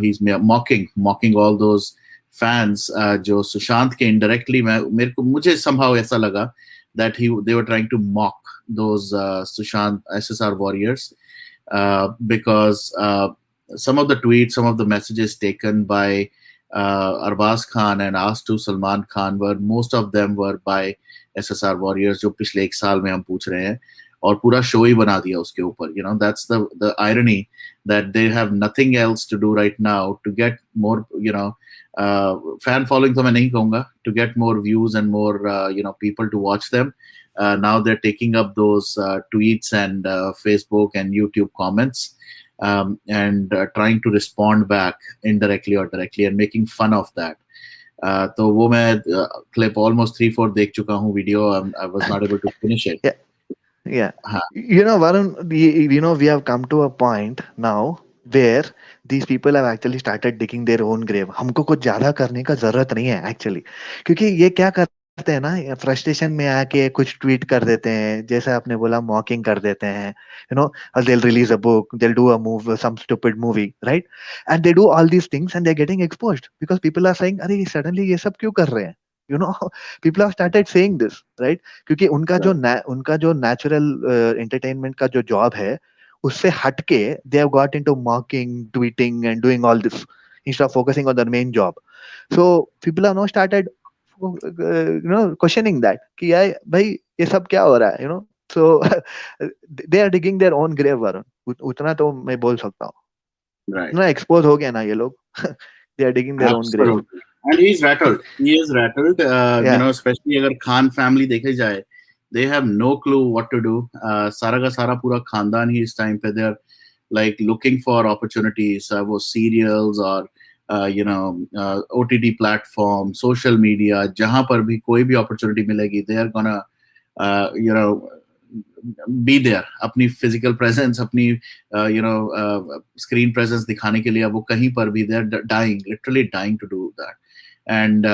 he's mocking all those fans जो सुशांत के indirectly, मुझे somehow ऐसा लगा that they were trying to mock those Sushant SSR warriors, because some of the tweets, some of the messages taken by Arbaz Khan and asked to Salman Khan most of them were by SSR warriors जो पिछले एक साल में हम पूछ रहे हैं, और पूरा शो ही बना दिया उसके ऊपर. That's the irony, that they have nothing else to do right now to get more, fan following तो मैं नहीं कहूँगा, to get more views and more people to watch them. Now they're taking up those tweets and Facebook and YouTube comments, and trying to respond back indirectly or directly and making fun of that. तो वो मैं clip almost 3-4 देख चुका हूँ video. I was not able to finish it. yeah, yeah. हाँ, Varun, we have come to a point now where these people have actually started digging their own grave. हमको कुछ ज्यादा करने का जरूरत नहीं है एक्चुअली, क्योंकि ये क्या करते हैं ना, फ्रस्ट्रेशन में आके कुछ ट्वीट कर देते हैं, जैसे आपने बोला मॉकिंग कर देते हैं, they'll release a book, they'll do a move, some stupid movie, right? And they do all these things and they're getting exposed because people are saying, अरे suddenly ये सब क्यों कर रहे हैं, you know. People have started saying this, right? क्योंकि right, उनका जो नेचुरल एंटरटेनमेंट का जो जॉब है, उससे हटके they have got into mocking, tweeting and doing all this instead of focusing on their main job. So people have now started questioning that कि यार भाई ये सब क्या हो रहा है, so they are digging their own grave, Varun. उतना तो मैं बोल सकता हूँ. right. इतना एक्सपोज हो गया ना ये लोग. They are digging their own grave. Absolutely. And he's rattled. He is rattled. Yeah, Especially अगर खान family देखे जाए, they have no clue what to do. सारा का सारा पूरा खानदान ही इस time पे they're like looking for opportunities, वो serials और OTT platform, social media, जहाँ पर भी कोई भी opportunity मिलेगी, they are gonna, be there, अपनी फिजिकल प्रेजेंस, अपनी स्क्रीन प्रेजेंस दिखाने के लिए अब वो कहीं पर भी, they are dying, literally dying to do that. And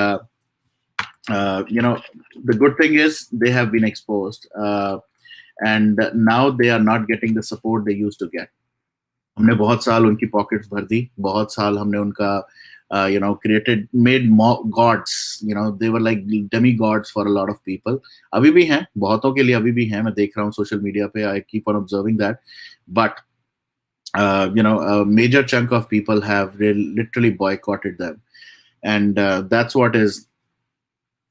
the good thing is they have been exposed, and now they are not getting the support they used to get. हमने बहुत साल उनकी पॉकेट्स भर दी, बहुत साल हमने उनका created, made gods, they were like demi gods for a lot of people. अभी भी हैं, बहुतों के लिए अभी भी हैं, मैं देख रहा हूँ सोशल मीडिया पे, I keep on observing that. But a major chunk of people have literally boycotted them, and that's what is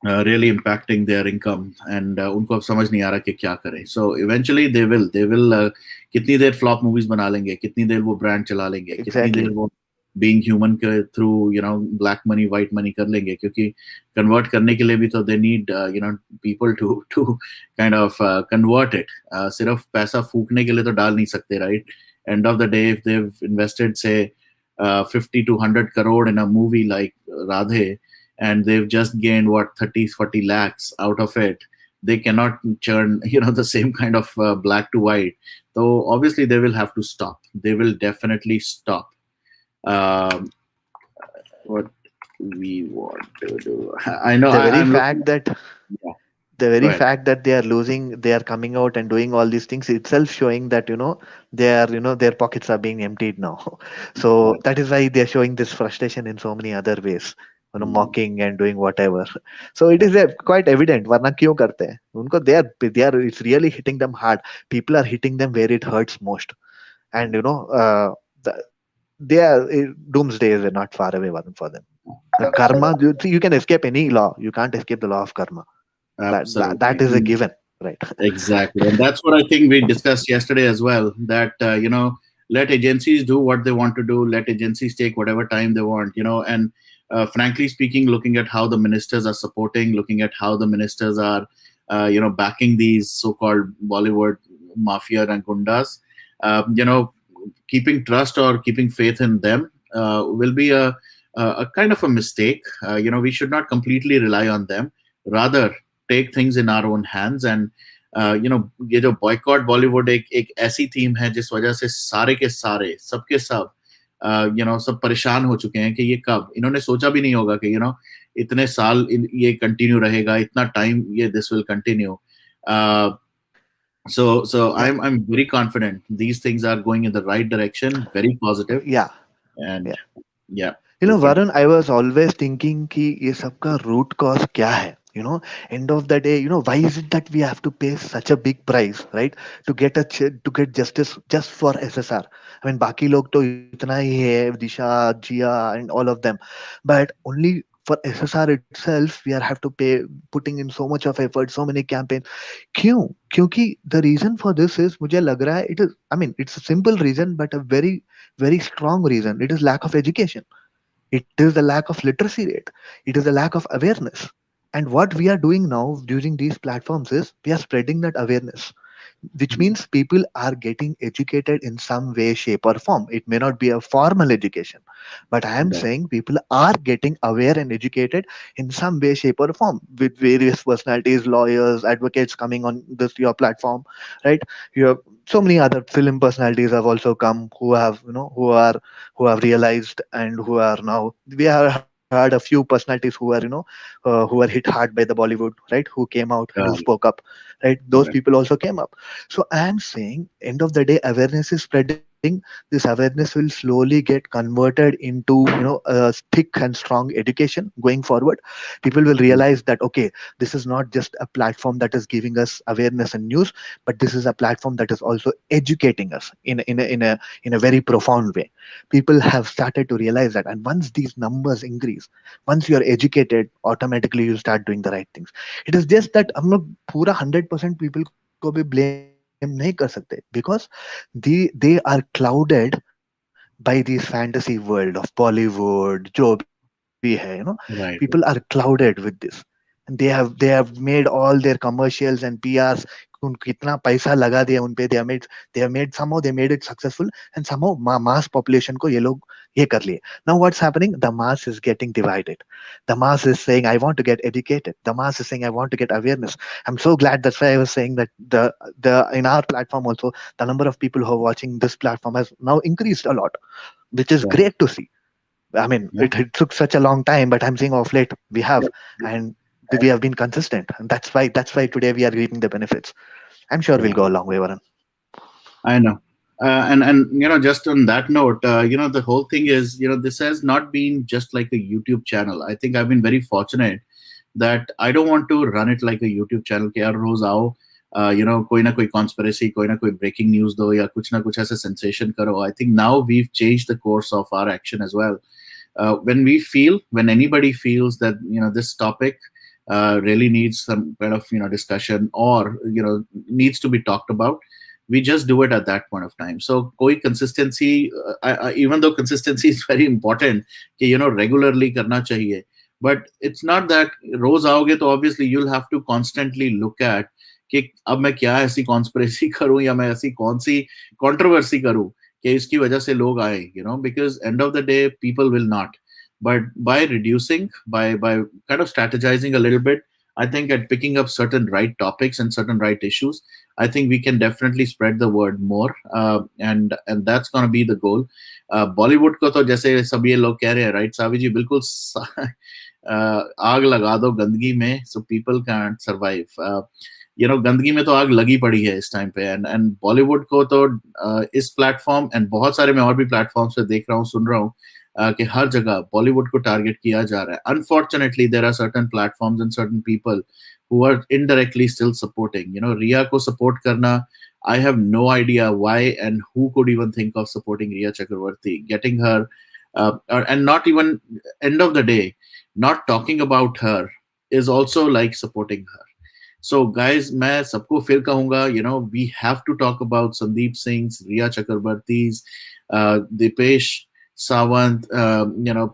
really impacting their income. And उनको अब समझ नहीं आ रहा कि क्या करें. So eventually they will कितनी देर flop movies बना लेंगे, कितनी देर वो brand चला लेंगे, कितनी देर Exactly. वो being human के through black money white money कर लेंगे, क्योंकि convert करने के लिए भी तो they need people to kind of convert it. सिर्फ पैसा फूकने के लिए तो डाल नहीं सकते, right? End of the day, if they've invested say 50 to 100 crore in a movie like Radhe, and they've just gained what 30-40 lakhs out of it, they cannot churn the same kind of black to white. So obviously they will have to stop, they will definitely stop. What we want to do, I know, The very I'm looking. fact that Yeah, the go very ahead. fact that they are coming out and doing all these things itself showing that their pockets are being emptied now. So Right. that is why they're showing this frustration in so many other ways, Mm, mocking and doing whatever. So it is right. quite evident वरना क्यों करते हैं उनको, they are it's really hitting them hard. People are hitting them where it hurts most. And doomsday is not far away for them. The karma, Absolutely. you can escape any law, you can't escape the law of karma. That Absolutely. is a given, right? Exactly. And that's what I think we discussed yesterday as well, that, let agencies do what they want to do, let agencies take whatever time they want, and frankly speaking, looking at how the ministers are supporting, looking at how the ministers are, backing these so called Bollywood mafia and gundas, keeping trust or keeping faith in them will be a kind of a mistake. We should not completely rely on them, rather take things in our own hands. And ये जो boycott Bollywood एक ऐसी theme है जिस वजह से सारे के सारे सबके सब सब परेशान हो चुके हैं कि ये कब, इन्होंने सोचा भी नहीं होगा कि इतने साल ये कंटिन्यू रहेगा, इतना टाइम ये this will continue. So Yeah, I'm very confident these things are going in the right direction, very positive. yeah, And yeah. yeah, we can. Varun, I was always thinking कि ये सबका root cause क्या है? End of the day, why is it that we have to pay such a big price, right? To get justice just for SSR. I mean, बाकी लोग तो इतना ही है, Disha, Jia, and all of them, but only for SSR itself, we are have to pay, putting in so much of effort, so many campaigns. क्यों? क्योंकि the reason for this is, मुझे लग रहा है, I mean, it's a simple reason, but a very, very strong reason. It is lack of education. It is the lack of literacy rate. It is the lack of awareness. And what we are doing now using these platforms is we are spreading that awareness, which means people are getting educated in some way, shape, or form. It may not be a formal education, but I am Right. saying people are getting aware and educated in some way, shape, or form, with various personalities, lawyers, advocates coming on this your platform, right? You have so many other film personalities have also come, who have who have realized, and who are now, we have heard a few personalities who are who are hit hard by the Bollywood, right, who came out and who Um, spoke up, right? Those right. people also came up. So I am saying, end of the day, awareness is spreading. This awareness will slowly get converted into thick and strong education going forward. People will realize that, okay, this is not just a platform that is giving us awareness and news, but this is a platform that is also educating us in a very profound way. People have started to realize that, and once these numbers increase, once you are educated, automatically you start doing the right things. It is just that हम लोग पूरा 100% people को भी blame नहीं कर सकते, because they are clouded by this fantasy world of Bollywood, जो भी है, people are Right. clouded with this. and they have made all their commercials and PRs. उन कितना पैसा लगा दिया उन पे, they have made somehow they made it successful, and somehow mass population को ये लोग ये कर लिए. Now what's happening? The mass is getting divided. The mass is saying I want to get educated. The mass is saying I want to get awareness. I'm so glad. That's why I was saying that the in our platform also, the number of people who are watching this platform has now increased a lot, which is Yeah, great to see. I mean, yeah, it took such a long time, but I'm saying off late we have, and we have been consistent, and that's why today we are reaping the benefits. I'm sure we'll yeah. go a long way, Varun. I know. And just on that note, the whole thing is, this has not been just like a YouTube channel. I think I've been very fortunate that I don't want to run it like a YouTube channel कि यार रोज आओ, कोई ना कोई conspiracy, कोई ना कोई breaking news दो या कुछ ना कुछ ऐसे sensation करो. I think now we've changed the course of our action as well. When anybody feels that this topic really needs some kind of discussion, or needs to be talked about, we just do it at that point of time. So koi consistency, even though consistency is very important कि regularly करना चाहिए, but it's not that रोज आओगे तो obviously you'll have to constantly look at कि अब मैं क्या ऐसी conspiracy करूं या मैं ऐसी कौन सी controversy करूं कि इसकी वजह से लोग आए, because end of the day people will not. But by reducing, by kind of strategizing a little bit, I think at picking up certain right topics and certain right issues, I think we can definitely spread the word more, and that's going to be the goal. Bollywood को तो जैसे सब ये लोग कह रहे हैं, right सावी जी, बिल्कुल आग लगा दो गंदगी में, so people can't survive. गंदगी में तो आग लगी पड़ी है इस टाइम पे, एंड बॉलीवुड को तो इस प्लेटफॉर्म एंड बहुत सारे मैं और भी प्लेटफॉर्म्स पे देख रहा हूँ, सुन रहा हूँ कि हर जगह बॉलीवुड को टारगेट किया जा रहा है. Unfortunately there are certain platforms and certain people who are indirectly still supporting. Riya ko support karna, I have no idea why and who could even think of supporting Riya Chakravarti, getting her, and not even, end of the day, not talking about her is also like supporting her. So guys, मैं सबको फिर कहूंगा, we have to talk about Sandeep Singh's, Riya Chakrabarti's, Dipesh Sawant,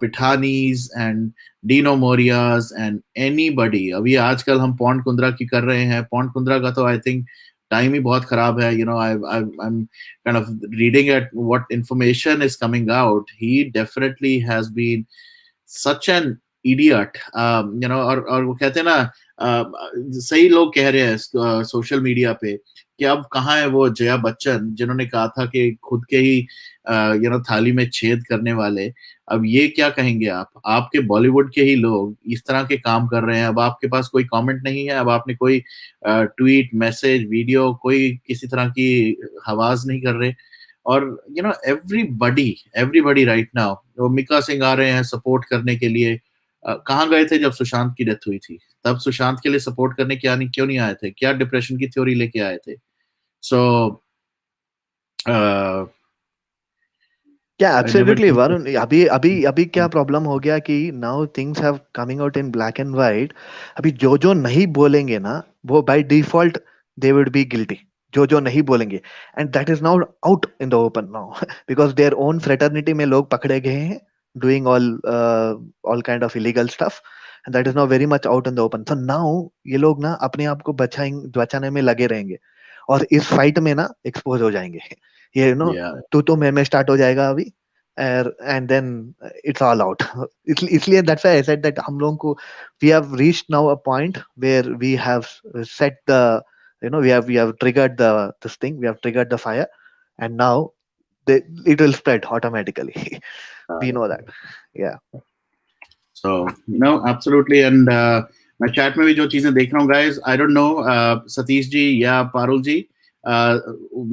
Pithani's and Dino Moria's and anybody. अभी आजकल हम pond Kundra की कर रहे हैं. पौंड कुंद्रा का तो I think टाइम ही बहुत खराब है. I'm kind of reading at what information is coming out. He definitely has been such an idiot. और वो कहते हैं ना, सही लोग कह रहे हैं सोशल मीडिया पे कि अब कहाँ है वो जया बच्चन जिन्होंने कहा था कि खुद के ही थाली में छेद करने वाले. अब ये क्या कहेंगे आप? आपके बॉलीवुड के ही लोग इस तरह के काम कर रहे हैं. अब आपके पास कोई कमेंट नहीं है. अब आपने कोई ट्वीट, मैसेज, वीडियो, कोई किसी तरह की आवाज नहीं कर रहे. और एवरीबडी राइट नाउ, वो मिका सिंह आ रहे हैं सपोर्ट करने के लिए. कहाँ गए थे जब सुशांत की डेथ हुई थी? तब सुशांत के लिए सपोर्ट करने क्यों नहीं आए थे? क्या डिप्रेशन की थ्योरी लेके आए थे? सो Yeah, I never absolutely, Varun. अभी क्या प्रॉब्लम हो गया कि now things have coming out in black and white. अभी जो जो नहीं बोलेंगे ना, वो by default they would be guilty. जो जो नहीं बोलेंगे, and that is now out in the open now because their own fraternity में लोग पकड़े गए हैं doing all kind of illegal stuff, and that is now very much out in the open. So now ये लोग ना अपने आप को बचाने में लगे रहेंगे, और इस फाइट में ना एक्सपोज हो जाएंगे. ये या तो मैं स्टार्ट हो जाएगा अभी, and then it's all out. इसलिए that's why I said that हम लोगों को we have reached now a point where we have set the we have triggered this thing, we have triggered the fire, and now it will spread automatically. We know that. Yeah. So, absolutely. And मैं chat में भी जो चीजें देख रहा हूँ, guys, I don't know, Satish ji या पारुल जी,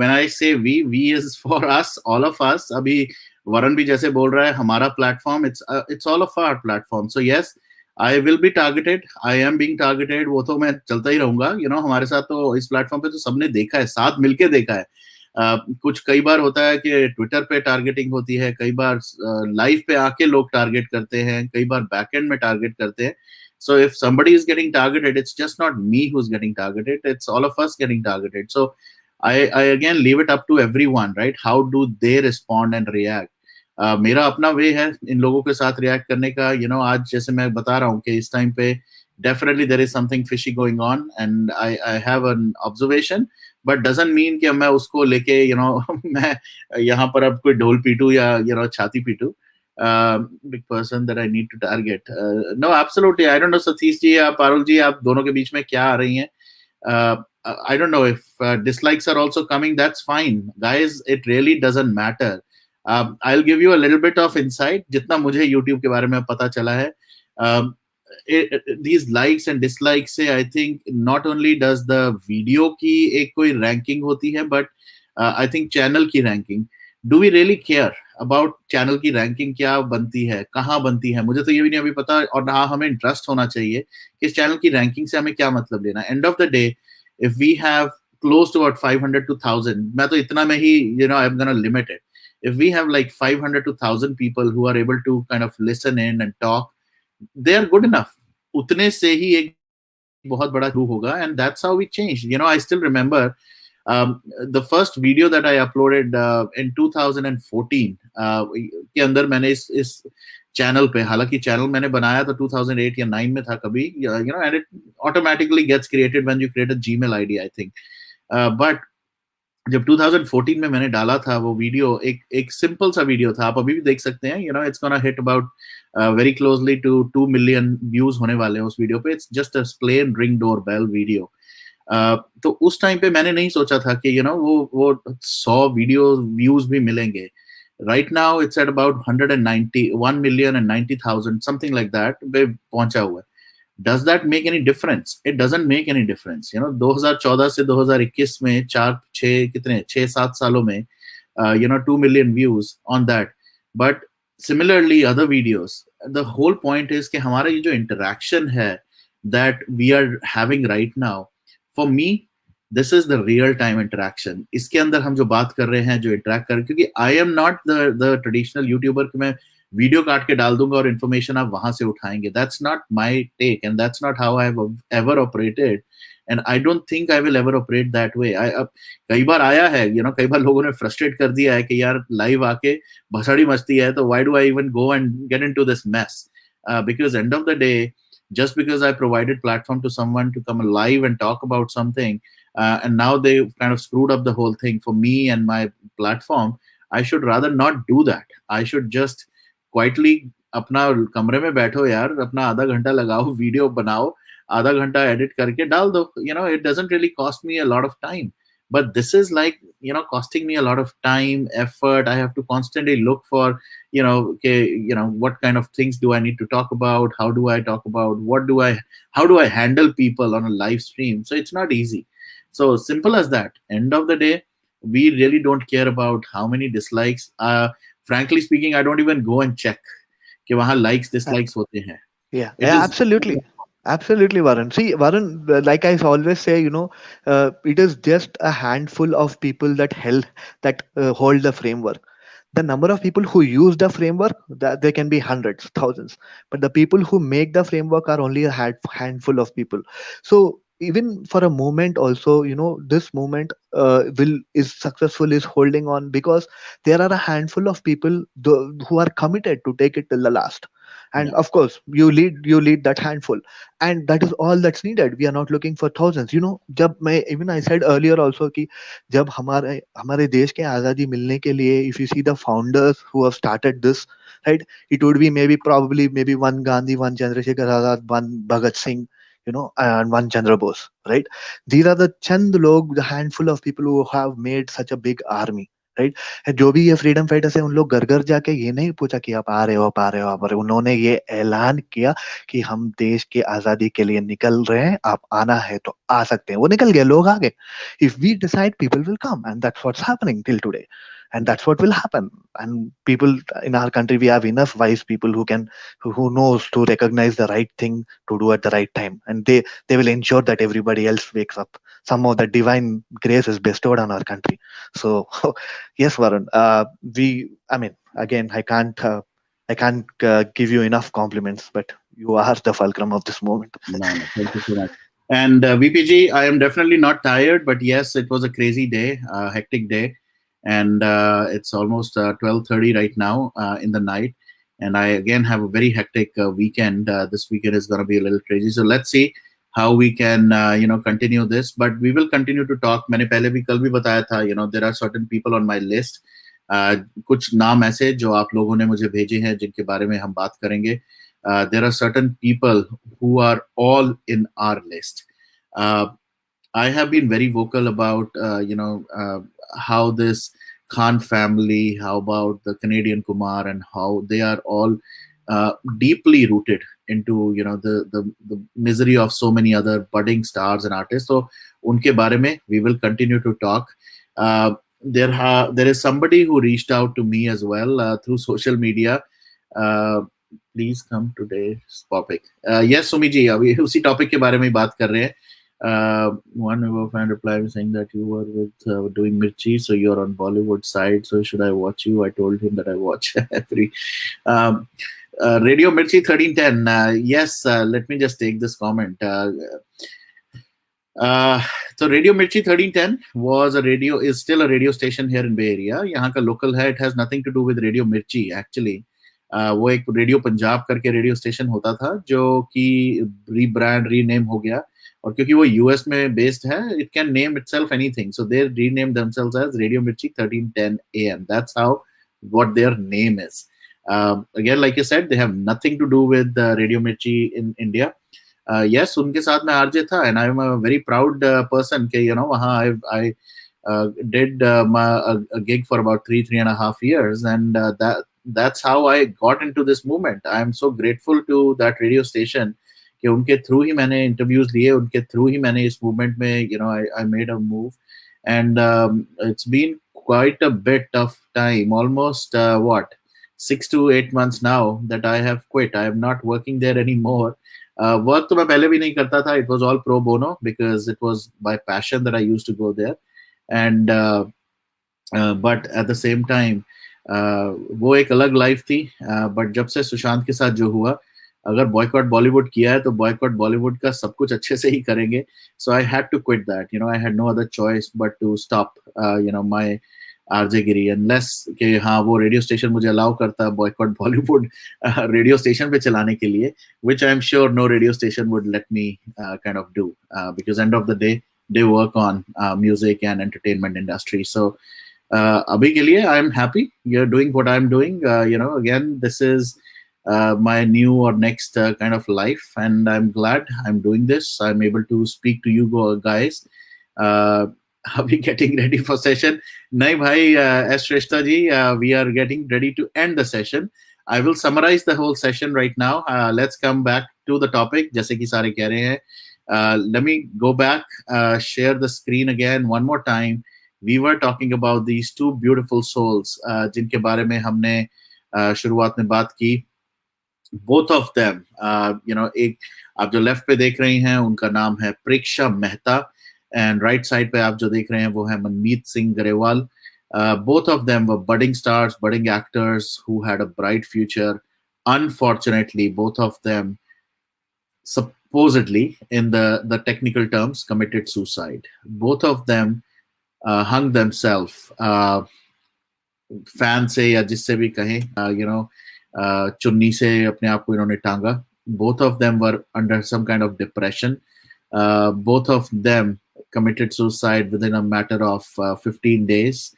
when I say we is for us, all of us. अभी वरुण भी जैसे बोल रहा है, हमारा platform, it's all of our platform. So yes, I will be targeted. I am being targeted. वो तो मैं चलता ही रहूंगा. हमारे साथ तो इस प्लेटफॉर्म पे तो सबने देखा है, साथ मिलके देखा है. कुछ कई बार होता है कि ट्विटर पे टारगेटिंग होती है, कई बार लाइव पे आके लोग टारगेट करते हैं, कई बार बैकएंड में टारगेट करते हैं. So if somebody is getting targeted, it's just not me who's getting targeted. It's all of us getting targeted. So I again leave it up to everyone, right? How do they respond and react? मेरा अपना वे है इन लोगों के साथ react करने का. आज जैसे मैं बता रहा हूँ कि इस टाइम पे definitely there is something fishy going on, and I have an observation, but doesn't mean कि मैं उसको लेके मैं यहाँ पर अब कोई ढोल पीटूं या छाती पीटूं. Big person that I need to target. No, absolutely. I don't know, Satish ji या पारुल जी, आप दोनों के बीच में क्या आ रही हैं? uh, I don't know if dislikes are also coming. That's fine, guys. It really doesn't matter. I'll give you a little bit of insight. जितना मुझे YouTube के बारे में पता चला है, um, these likes and dislikes से I think not only does the video की एक कोई ranking होती है, but I think channel की ranking. Do we really care about channel की ranking क्या बनती है, कहाँ बनती है? मुझे तो ये भी नहीं अभी पता, और ना हमें इंटरेस्ट होना चाहिए कि इस चैनल की रैंकिंग से हमें क्या मतलब लेना. And of the day, if we have close to about 500 to 1000, मैं तो इतना में ही I'm gonna limit it. If we have like 500 to 1000 people who are able to kind of listen in and talk, they are good enough. उतने से ही एक बहुत बड़ा शुरू होगा, and that's how we changed. I still remember the first video that I uploaded in 2014 के अंदर मैंने इस चैनल पे, हालांकि चैनल मैंने बनाया तो 2008 या 9 में था कभी, and it automatically gets created when you create a Gmail ID, I think. But जब 2014 में मैंने डाला था वो वीडियो, एक सिंपल सा वीडियो था, आप अभी भी देख सकते हैं. It's gonna hit about very closely to 2 million views होने वाले हैं उस वीडियो पे. It's just a plain ring doorbell video. तो उस टाइम पे मैंने नहीं सोचा था कि वो 100 वीडियो व्यूज भी मिलेंगे. Right now it's at about 191,090,000 something like that पे पहुंचा हुआ है. Does that make any difference? It doesn't make any difference. 2014 से 2021 में 6-7 सालों में 2 million views on that. But similarly other videos, the whole point is कि हमारा ये जो interaction है that we are having right now, for me this is the real time interaction. इसके अंदर हम जो बात कर रहे हैं, जो interact कर रहे हैं, क्योंकि I am not the traditional YouTuber कि मैं वीडियो काट के डाल दूंगा और इन्फॉर्मेशन आप वहां से उठाएंगे. That's not my take, and that's not how I have ever operated, and I don't think I will ever operate that way. अब कई बार आया है, कई बार लोगों ने फ्रस्ट्रेट कर दिया है कि यार लाइव आके भसड़ी मचती है, तो why do I even go and get into this mess? Because end of the day, just because I provided platform to someone to come live and talk about something, and now they kind of screwed up the whole thing for me and my platform, I should rather not do that. I should just quietly अपना कमरे में बैठो यार, अपना आधा घंटा लगाओ, video बनाओ, आधा घंटा एडिट करके डाल दो. It doesn't really cost me a lot of time, but this is like costing me a lot of time, effort. I have to constantly look for okay, what kind of things do I need to talk about, how do I talk about, how do I handle people on a live stream. So it's not easy. So simple as that. End of the day, we really don't care about how many dislikes. Frankly speaking, I don't even go and check कि वहाँ likes dislikes होते हैं. Yeah, It yeah, is absolutely. Absolutely, Varun. See, Varun, like I always say, it is just a handful of people that hold the framework. The number of people who use the framework, that there can be hundreds, thousands, but the people who make the framework are only a handful of people. So even for a moment, also, this movement will is successful, is holding on because there are a handful of people who are committed to take it till the last. And yeah, of course you lead that handful, and that is all that's needed. We are not looking for thousands. जब मैं even I said earlier also कि जब हमारे हमारे देश के आजादी मिलने के लिए, if you see the founders who have started this, right, it would be maybe one Gandhi, one Chandrasekhar Azad, one Bhagat Singh, and one Chandra Bose, right? These are the chand log, the handful of people who have made such a big army, right? जो भी ये freedom fighters है, उन लोग घर घर जाके ये नहीं पूछा कि आप आ रहे हो, आप आ रहे हो, आप आ रहे हो. उन्होंने ये ऐलान किया कि हम देश की आजादी के लिए निकल रहे हैं, आप आना है तो आ सकते हैं. वो निकल गए, लोग आ गए. If we decide, people will come, and that's what's happening till today, and yeah. that's what will happen. And people in our country, we have enough wise people who knows to recognize the right thing to do at the right time, and they will ensure that everybody else wakes up. Somehow the divine grace is bestowed on our country. So yes, Varun. I mean, again, I can't give you enough compliments, but you are the fulcrum of this moment. No, no, thank you so much. And VPG, I am definitely not tired, but yes, it was a crazy day, hectic day, and it's almost 12:30 right now in the night. and I again have a very hectic weekend. This weekend is going to be a little crazy, so let's see how we can continue this, but we will continue to talk. मैंने पहले भी कल भी बताया था, there are certain people on my list. कुछ नाम ऐसे जो आप लोगों ने मुझे भेजे हैं जिनके बारे में हम बात करेंगे. There are certain people who are all in our list. Uh, I have been very vocal about how this Khan family, how about the Canadian Kumar, and how they are all deeply rooted into the misery of so many other budding stars and artists. So, unke bare mein we will continue to talk. There is somebody who reached out to me as well through social media. Uh, Please come today's topic. Yes, Sumi ji, अभी उसी topic के बारे में ही बात कर रहे हैं. One of our fan replied saying that you were with doing Mirchi, so you're on Bollywood side. So should I watch you? I told him that I watch every um, Radio Mirchi 1310. Yes, let me just take this comment. Uh, so Radio Mirchi 1310 was a radio, is still a radio station here in Bay Area. यहाँ का local है. It has nothing to do with Radio Mirchi actually. वो एक radio Punjab करके radio station होता था जो कि रीब्रांड रीनेम हो गया, और क्योंकि वो यूएस में बेस्ड है, it can name itself anything, so they rename themselves as radio Mirchi 1310 AM. That's how what their name is. Again, like you said, they have nothing to do with Radio Mirchi in India. Yes, उनके साथ मैं RJ था, and I am a very proud person कि वहाँ I did a gig for about three and a half years, and that's how I got into this movement. I am so grateful to that radio station कि उनके through ही मैंने interviews लिए, उनके through ही मैंने इस movement में I made a move, and it's been quite a bit of time, almost 6 to 8 months now that I have quit. I am not working there anymore. Work तो मैं पहले भी नहीं करता था. It was all pro bono because it was by passion that I used to go there, and but at the same time वो एक अलग लाइफ थी. बट जब से सुशांत के साथ जो हुआ, अगर बॉयकॉट बॉलीवुड किया है तो बॉयकॉट बॉलीवुड का सब कुछ अच्छे से ही करेंगे. So I had to quit that. I had no other choice but to stop my RJ गिरी, अनलेस कि हाँ वो रेडियो स्टेशन मुझे अलाउ करता बॉयकॉट बॉलीवुड रेडियो स्टेशन पे चलाने के लिए, which I am sure no radio station would let me kind of do, because end of the day they work on music and entertainment industry. So abhi ke liye I am happy you're doing what I'm doing. Again, this is my new or next kind of life, and I'm glad I'm doing this. I'm able to speak to you guys. Are we getting ready for session? Nahi bhai, S Shrestha ji, we are getting ready to end the session. I will summarize the whole session right now. Let's come back to the topic. जैसे कि सारे कह रहे हैं, let me go back, share the screen again one more time. We were talking about these two beautiful souls, जिनके बारे में हमने शुरुआत में बात की. Both of them, एक आप जो लेफ्ट पे देख रही हैं उनका नाम है Preksha Mehta, and right side पे आप जो देख रहे हैं वो है Manmeet Singh Grewal. Both of them were budding stars, budding actors who had a bright future. Unfortunately, both of them supposedly, in the technical terms, committed suicide. Both of them hung themselves. Fan से या जिससे भी कहें, चुन्नी से अपने आप को इन्होंने टांगा. Both of them were under some kind of depression. Both of them committed suicide within a matter of 15 days.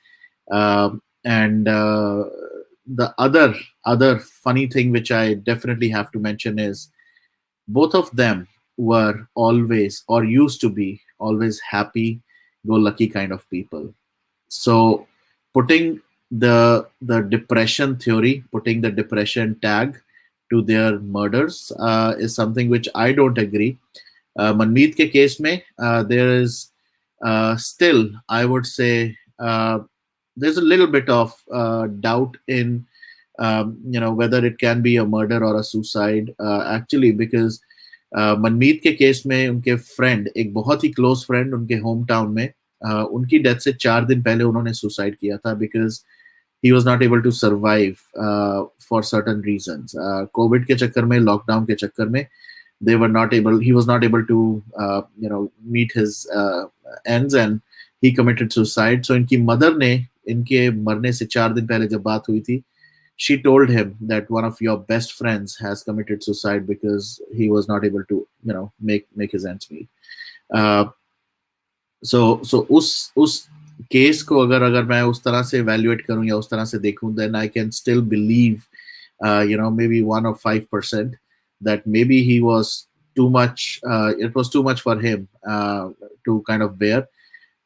And the other funny thing which I definitely have to mention is both of them were always, or used to be always, happy go lucky kind of people. So putting the depression theory, putting the depression tag to their murders is something which I don't agree. Manmeet ke case mein, there is still, I would say, there's a little bit of doubt in whether it can be a murder or a suicide, actually, because मनमीत के case में उनके friend, एक बहुत ही close friend उनके home town में, उनकी death से 4 दिन पहले उन्होंने सुसाइड किया था, because he was not able to survive for certain reasons. COVID के चक्कर में, लॉकडाउन के चक्कर में, he was not able to meet his ends, and he committed suicide. So इनकी मदर ने, इनके मरने से 4 दिन पहले जब बात हुई थी, She told him that one of your best friends has committed suicide because he was not able to, make his ends meet. uh, सो उस केस को अगर अगर मैं उस तरह से evaluate करूं या उस तरह से देखूं, then I can still believe, maybe 1 or 5% that maybe he was too much. It was too much for him to kind of bear.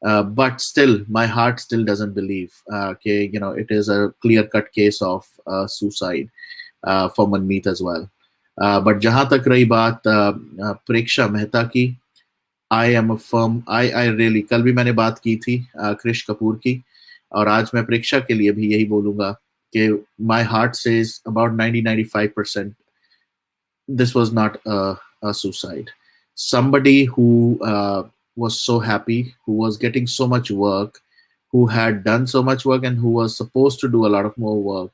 But still, my heart still doesn't believe. Okay, it is a clear-cut case of suicide for Manmeet as well. But जहां तक रही बात प्रेक्षा मेहता की, I am a firm, I really, कल भी मैंने बात की थी क्रिश कपूर की, और आज मैं प्रेक्षा के लिए भी यही बोलूंगा कि my heart says about 90-95% this was not a suicide. Somebody who was so happy, who was getting so much work, who had done so much work, and who was supposed to do a lot of more work,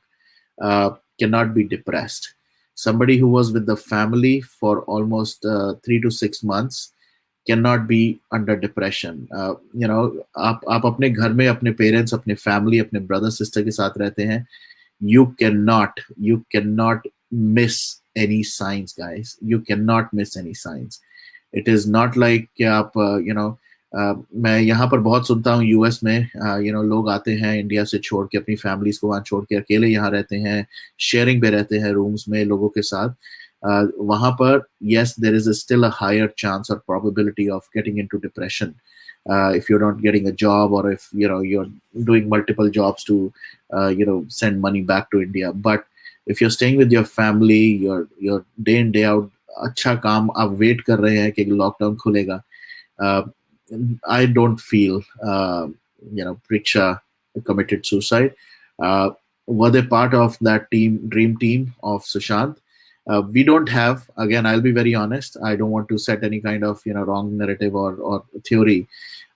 cannot be depressed. Somebody who was with the family for almost 3 to 6 months cannot be under depression. आप अपने घर में अपने parents, अपने family, अपने brother sister के साथ रहते हैं. You cannot miss any signs, guys. You cannot miss any signs. It is not like कि आप मैं यहाँ पर बहुत सुनता हूँ यूएस में, लोग आते हैं इंडिया से छोड़ के, अपनी फैमिलीज को वहाँ छोड़ के अकेले यहाँ रहते हैं, शेयरिंग पे रहते हैं रूम्स में लोगों के साथ. वहाँ पर yes, there is still a higher chance or probability of getting into depression if you're not getting a job, or if you're doing multiple jobs to send money back to India. But if you're staying with your family, you're day in day out, अच्छा काम आप wait कर रहे हैं कि lockdown खुलेगा. uh, I don't feel Preksha committed suicide. Were they part of that dream team of Sushant? We don't have. Again, I'll be very honest. I don't want to set any kind of wrong narrative or theory.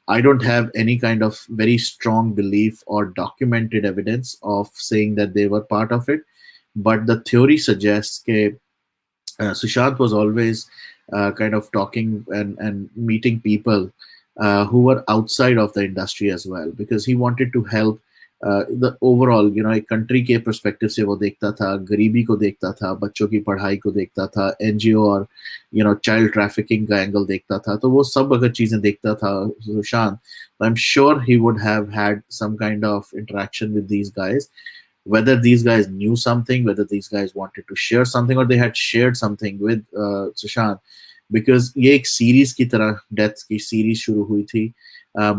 I don't have any kind of very strong belief or documented evidence of saying that they were part of it. But the theory suggests that Sushant was always kind of talking and meeting people who were outside of the industry as well, because he wanted to help the overall, एक country के perspective से वो देखता था, गरीबी को देखता था, बच्चों की पढ़ाई को देखता था, एनजीओ और चाइल्ड ट्रैफिकिंग का एंगल देखता था. तो वो सब अगर चीजें देखता था Sushant, I am sure he would have had some kind of interaction with these guys. Whether these guys knew something, whether these guys wanted to share something, or they had shared something with Sushant, because ये एक series की तरह death की series शुरू हुई थी.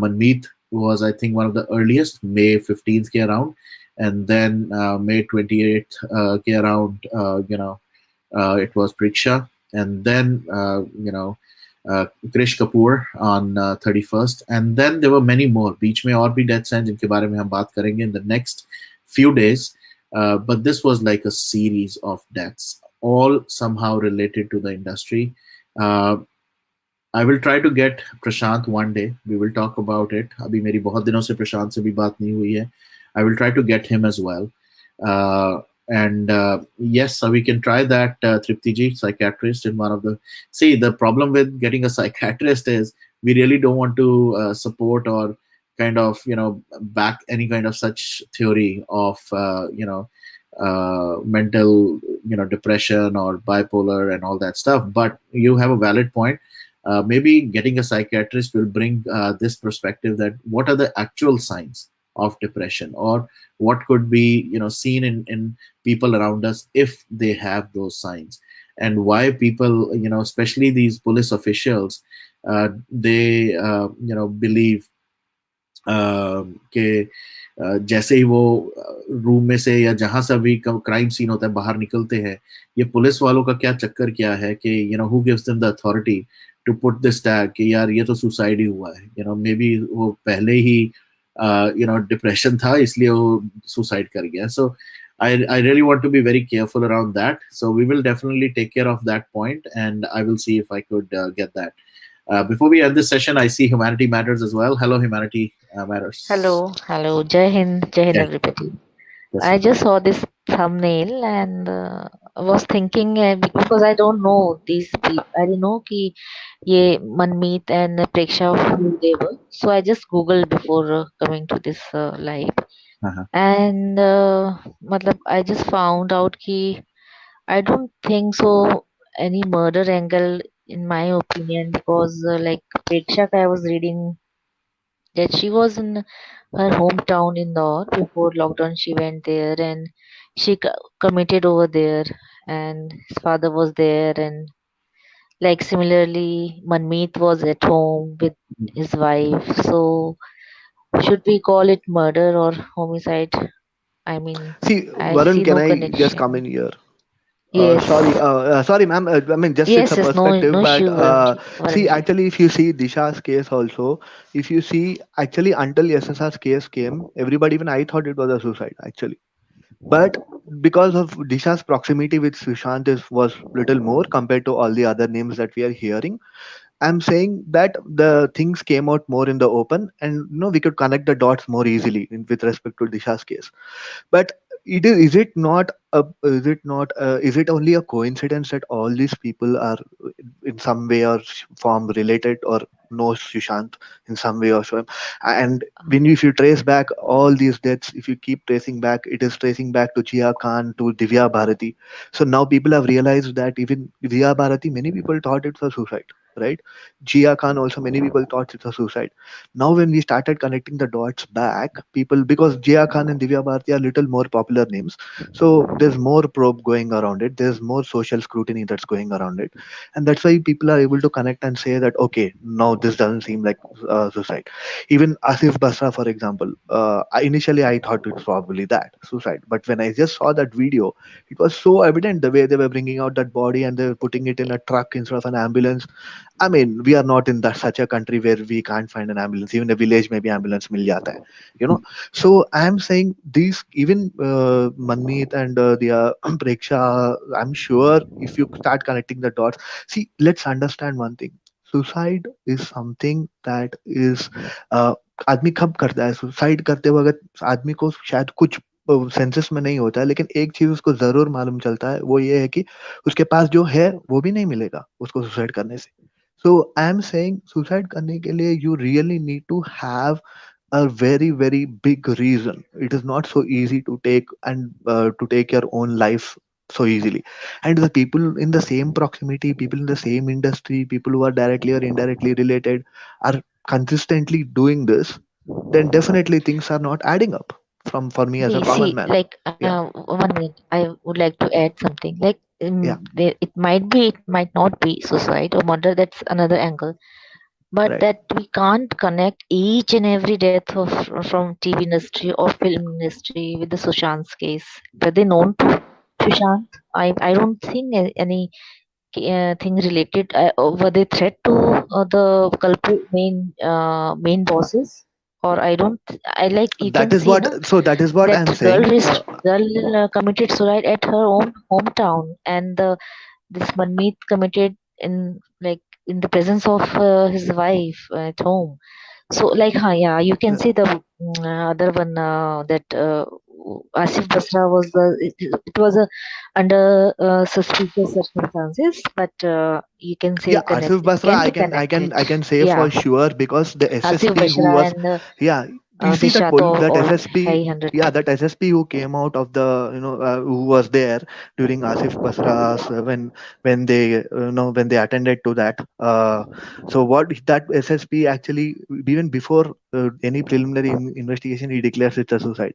मनमीत was, I think, one of the earliest, May 15th ke around, and then May 28th ke around, it was Preksha, and then Krish Kapoor on 31st, and then there were many more. बीच में और भी deaths हैं जिनके बारे में हम बात करेंगे in the next few days. But this was like a series of deaths, all somehow related to the industry. I will try to get Prashant one day. We will talk about it. अभी मेरी बहुत दिनों से प्रशांत से भी बात नहीं हुई है. I will try to get him as well. And yes, so we can try that, Tripti ji, psychiatrist in one of the. See, the problem with getting a psychiatrist is we really don't want to support or kind of back any kind of such theory of mental depression or bipolar and all that stuff. But you have a valid point. Maybe getting a psychiatrist will bring this perspective that what are the actual signs of depression, or what could be seen in people around us if they have those signs, and why people, especially these police officials, they believe कि जैसे ही वो room में से या जहां से भी crime scene होता है बाहर निकलते हैं, ये पुलिस वालों का क्या चक्कर क्या है कि who gives them the authority to put this tag कि यार ये तो सुसाइड ही हुआ है. मे बी वो पहले ही डिप्रेशन था इसलिए वो सुसाइड कर गया. सो I really want to be very careful around that. So we will definitely take care of that point, and I will see if I could get that. Before we end this session, I see Humanity Matters as well. Hello, Humanity Matters. Hello. Jai Hind, Yeah, everybody. that's I right. just saw this thumbnail and was thinking because I don't know these people. I didn't know कि ये Manmeet and Preksha who they were. So I just googled before coming to this live. Uh-huh. And matlab, I just found out कि I don't think so any murder angle in my opinion, because like Preksha, I was reading that she was in her hometown in Indore before lockdown. She went there and she committed over there, and his father was there, and like similarly Manmeet was at home with his wife. So should we call it murder or homicide? I mean, See, I Varun, see can no I just come connection. in here? Yes, Sorry, ma'am. I mean, just it's a yes, yes, no, perspective, no but issue, Varunji, see, Varunji. actually, if you see Disha's case also, if you see, actually, until SSR's case came, everybody, even I thought it was a suicide, actually. But because of Disha's proximity with Sushant was little more compared to all the other names that we are hearing, I'm saying that the things came out more in the open, and we could connect the dots more easily with respect to Disha's case. But is it not is it only a coincidence that all these people are in some way or form related or know Sushant in some way or so? And when if you trace back all these deaths, if you keep tracing back, it is tracing back to Jia Khan, to Divya Bharati. So now people have realized that even Divya Bharati, many people thought it's a suicide, right? Jia Khan also, many people thought it's a suicide. Now when we started connecting the dots back, people, because Jia Khan and Divya Bharti are little more popular names, so there's more probe going around it, there's more social scrutiny that's going around it, and that's why people are able to connect and say that okay, now this doesn't seem like suicide. Even Asif Basra, for example, initially I thought it's probably that suicide, but when I just saw that video, it was so evident the way they were bringing out that body and they were putting it in a truck instead of an ambulance. I mean, we are not in that such a country where we can't find an ambulance. Even a village, maybe ambulance mil jata hai, you know. So I am saying these, even Manmeet and the Preksha, I'm sure if you start connecting the dots, see, let's understand one thing. Suicide is something that is uh, आदमी कब करता है suicide करते वक्त आदमी को शायद कुछ सेंसेस में नहीं होता है लेकिन एक चीज उसको जरूर मालूम चलता है वो ये है कि उसके पास जो है वो भी नहीं मिलेगा उसको सुसाइड करने से so I am saying suicide करने के लिए you really need to have a very very big reason. It is not so easy to take and to take your own life so easily. And the people in the same proximity, people in the same industry, people who are directly or indirectly related are consistently doing this, then definitely things are not adding up from for me as a common See, man. like Yeah, 1 minute, I would like to add something. Like, yeah, it might be, it might not be suicide or murder. That's another angle. But right. that we can't connect each and every death of from TV industry or film industry with the Sushant's case. Were they known to Sushant? I don't think any thing related. Were they threat to the culprit main bosses? Or I don't. I like you can That is see na what. So that is what that I'm girl saying. committed suicide at her own hometown, and this Manmeet committed in like in the presence of his wife at home. So like, yeah, you can see the other one that Asif Basra was it was a under suspicious circumstances, but you can say Yeah, connect Asif it Basra, can I be can, I connected. can, I can say Yeah, for sure because the Asif SSP who Basra was, and yeah, you see Disha to that all SSP, high 100. yeah, that SSP who came out of the, who was there during Asif Basra's when they, when they attended to that. So what that SSP actually, even before any preliminary investigation, he declares it's a suicide.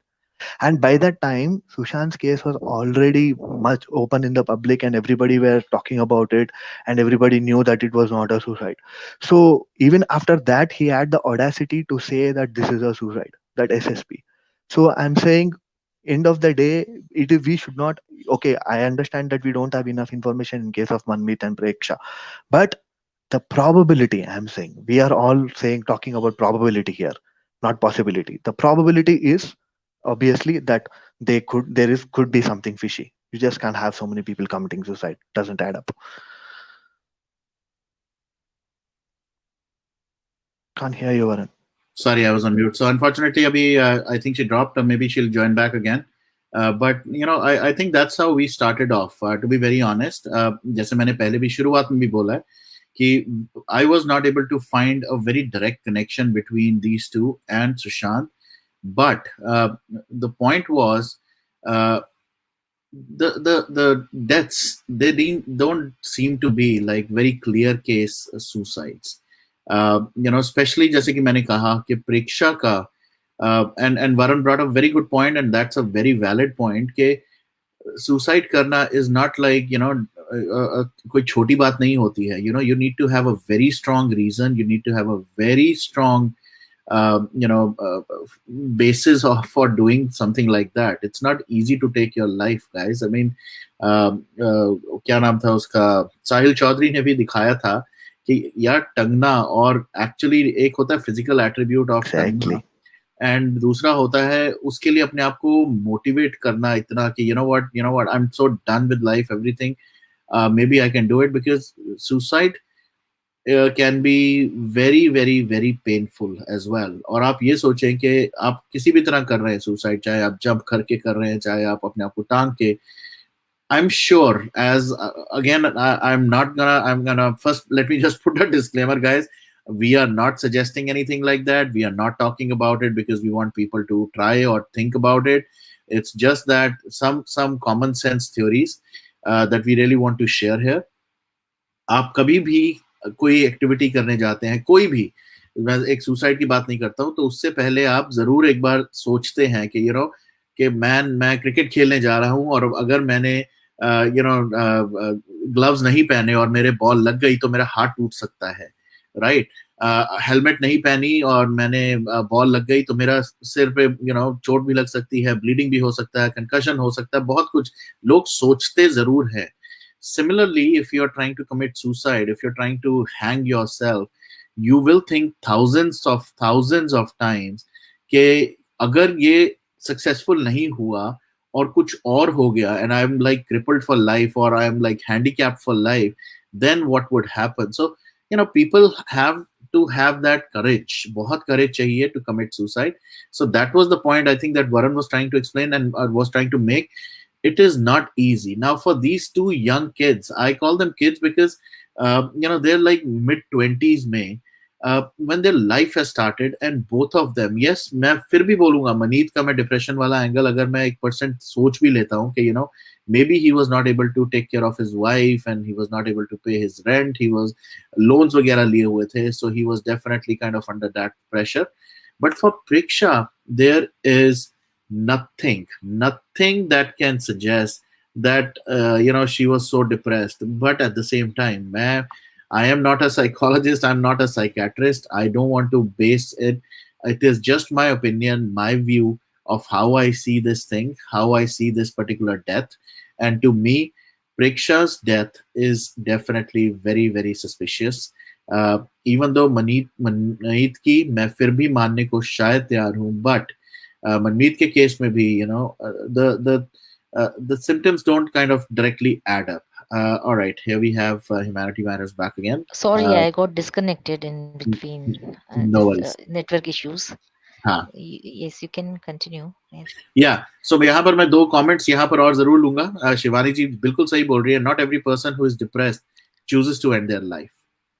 And by that time, Sushant's case was already much open in the public, and everybody were talking about it, and everybody knew that it was not a suicide. So even after that, he had the audacity to say that this is a suicide, that SSP. So I'm saying, end of the day, we should not. Okay, I understand that we don't have enough information in case of Manmeet and Preksha, but the probability, I'm saying, we are all saying, talking about probability here, not possibility. The probability is obviously that there is could be something fishy. You just can't have so many people committing suicide. Doesn't add up. Can't hear you, Varun. Sorry, I was on mute. So unfortunately, Abhi, I think she dropped, or maybe she'll join back again. But I think that's how we started off. To be very honest, जैसे मैंने पहले भी शुरुआत में भी बोला है कि I was not able to find a very direct connection between these two and Sushant. But the point was, uh, the deaths, they don't seem to be like very clear case suicides. Especially जैसे कि मैंने कहा कि प्रेक्षा का, and Varun brought a very good point, and that's a very valid point कि suicide करना is not like कोई छोटी बात नहीं होती है. You need to have a very strong reason, you need to have a very strong basis for doing something like that. It's not easy to take your life, guys. I mean, क्या नाम था उसका, साहिल चौधरी ने भी दिखाया था कि यार टंगना, और एक्चुअली एक होता है फिजिकल एट्रीब्यूट ऑफ टंगना, Exactly. एंड दूसरा होता है उसके लिए अपने आप को मोटिवेट करना इतना कि you know what I am so done with life, everything, maybe I can do it, because suicide can be very very very painful as well. और आप ये सोचें कि आप किसी भी तरह कर रहे हैं सुसाइड, चाहे आप जंप करके कर रहे हैं, चाहे आप अपने आप को टांग के, I'm sure, as again, I'm gonna first, let me just put a disclaimer, guys. We are not suggesting anything like that. We are not talking about it because we want people to try or think about it. It's just that some common sense theories that we really want to share here. आप कभी भी कोई activity करने जाते हैं, कोई भी, मैं एक सुसाइड की बात नहीं करता हूँ, तो उससे पहले आप जरूर एक बार सोचते हैं कि कि मैं क्रिकेट खेलने जा रहा हूँ, और अगर मैंने ग्लव्स नहीं पहने और मेरे बॉल लग गई तो मेरा हाथ टूट सकता है, राइट. हेलमेट नहीं पहनी और मैंने बॉल लग गई तो मेरा सिर पे चोट भी लग सकती है, ब्लीडिंग भी हो सकता है, कंकशन हो सकता है, बहुत कुछ लोग सोचते जरूर है. Similarly, if you're trying to commit suicide, if you're trying to hang yourself, you will think thousands of times कि अगर ये सक्सेसफुल नहीं हुआ और कुछ और हो गया, and I'm like crippled for life, or I'm like handicapped for life, then what would happen? So people have to have that courage, बहुत courage चाहिए to commit suicide. So that was the point I think that Varun was trying to explain and was trying to make. It is not easy. Now for these two young kids, I call them kids because they're like mid 20s में, when their life has started, and both of them, yes, मैं फिर भी बोलूंगा मनीत का, मैं depression वाला angle अगर मैं 1% सोच भी लेता हूँ कि maybe he was not able to take care of his wife, and he was not able to pay his rent, he was loans वगैरह लिए हुए थे, so he was definitely kind of under that pressure. But for Preksha, there is nothing that can suggest that she was so depressed. But at the same time, I am not a psychologist, I'm not a psychiatrist, I don't want to base it. It is just my opinion, my view of how I see this thing, how I see this particular death. And to me, Preksha's death is definitely very very suspicious. Even though मनीत की मैं फिर भी मानने को शायद तैयार हूँ, but मनमीत के केस में भी the symptoms don't kind of directly add up. All right, here we have Humanity Matters back again. Sorry, I got disconnected in between No this worries. network issues. हाँ, Yes, you can continue. Yes. so यहाँ पर मैं दो comments यहाँ पर और जरूर लूंगा. शिवानी जी बिल्कुल सही बोल रही है. Not every person who is depressed chooses to end their life.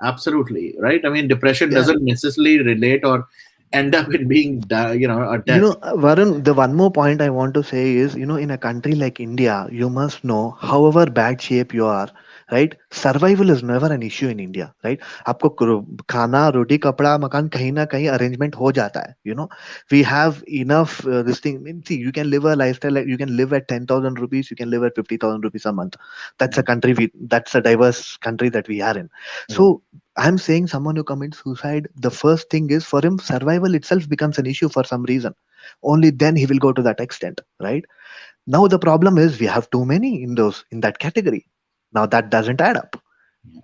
Absolutely right. I mean, depression Yeah. doesn't necessarily relate or end up in being a death. Varun, the one more point I want to say is, in a country like India, you must know, however bad shape you are, right? Survival is never an issue in India, right? आपको खाना, रोटी, कपड़ा, मकान कहीं ना कहीं arrangement हो जाता है, We have enough this thing. I mean, see, you can live a lifestyle, like you can live at 10,000 rupees, you can live at 50,000 rupees a month. That's a diverse country that we are in. So I'm saying someone who commits suicide, the first thing is for him, survival itself becomes an issue for some reason. Only then he will go to that extent, right? Now the problem is we have too many in that category. Now that doesn't add up,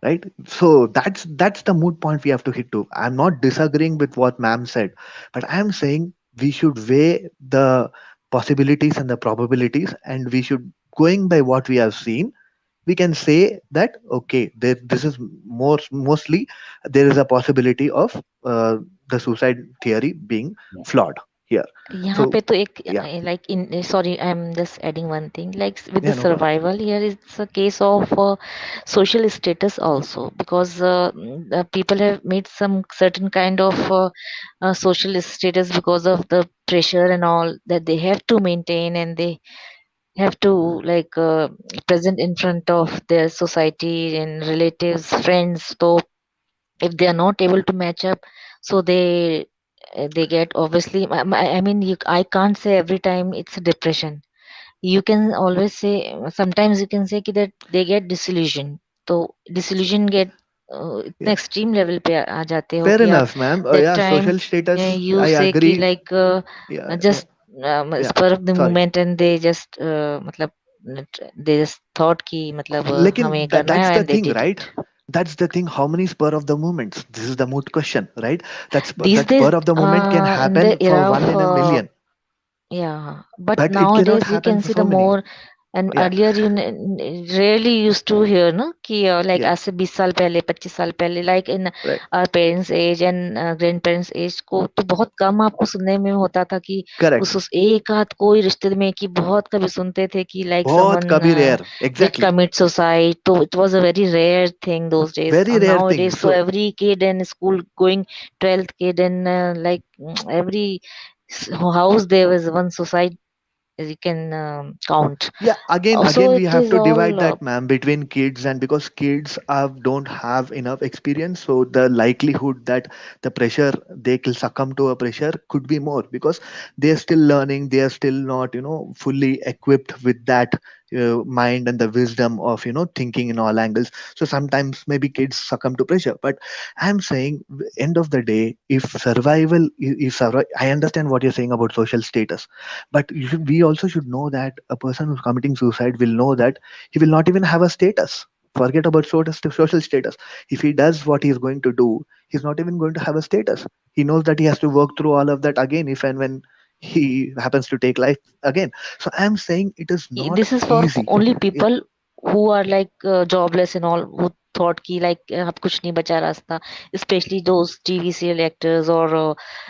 right? So that's the mood point we have to hit to. I'm not disagreeing with what ma'am said, but I'm saying we should weigh the possibilities and the probabilities, and we should, going by what we have seen, we can say that okay, this is mostly there is a possibility of the suicide theory being Yeah. flawed. here. यहाँ So पे तो एक yeah, like in sorry I'm just adding one thing like with the yeah, no problem. survival here is a case of social status also because the people have made some certain kind of social status because of the pressure and all that they have to maintain and they have to like present in front of their society and relatives friends. So if they are not able to match up, so they get obviously I mean I can't say every time it's a depression. You can always say sometimes you can say कि that they get disillusion. तो disillusion get इतने Yeah, extreme level पे आ जाते हो fair कि आप enough, ma'am. that Yeah, time social status, you I say कि agree. like Yeah, yeah, just yeah. spur of the Sorry. moment and they just मतलब they just thought कि मतलब हमें Lekin करना that's है the and they thing, did right? it. That's the thing. How many spur of the moments? This is the moot question, right? These That days, spur of the moment can in the happen for era one of in a million, yeah, but but it cannot nowadays you happen can for see the so many. more and Yeah, earlier you rarely used to hear no कि like yeah, आज से 20 साल पहले 25 साल पहले like in right. our parents age and grandparents age को तो बहुत कम आपको सुनने में होता था कि Correct. उस एक आध कोई रिश्ते में कि बहुत कभी सुनते थे कि like बहुत someone कभी rare. did Exactly. commit suicide. So it was a very rare thing those days. Very And rare thing. nowadays, so So every kid in school going 12th kid and like every house there was one suicide you can count. yeah, Also, again, we it have is to divide all that, ma'am, between kids, and because kids don't have enough experience, so the likelihood that the pressure they will succumb to a pressure could be more because they are still learning, they are still not, fully equipped with that mind and the wisdom of thinking in all angles. So sometimes maybe kids succumb to pressure, but I'm saying end of the day, if survival is I understand what you're saying about social status, but we also should know that a person who's committing suicide will know that he will not even have a status. Forget about social status. If he does what he's going to do, he's not even going to have a status. He knows that he has to work through all of that again if and when he happens to take life again. So I'm saying it is not this is for easy. only Yeah, people who are like jobless and all who thought कि like अब कुछ नहीं बचा रास्ता especially those TV serial actors और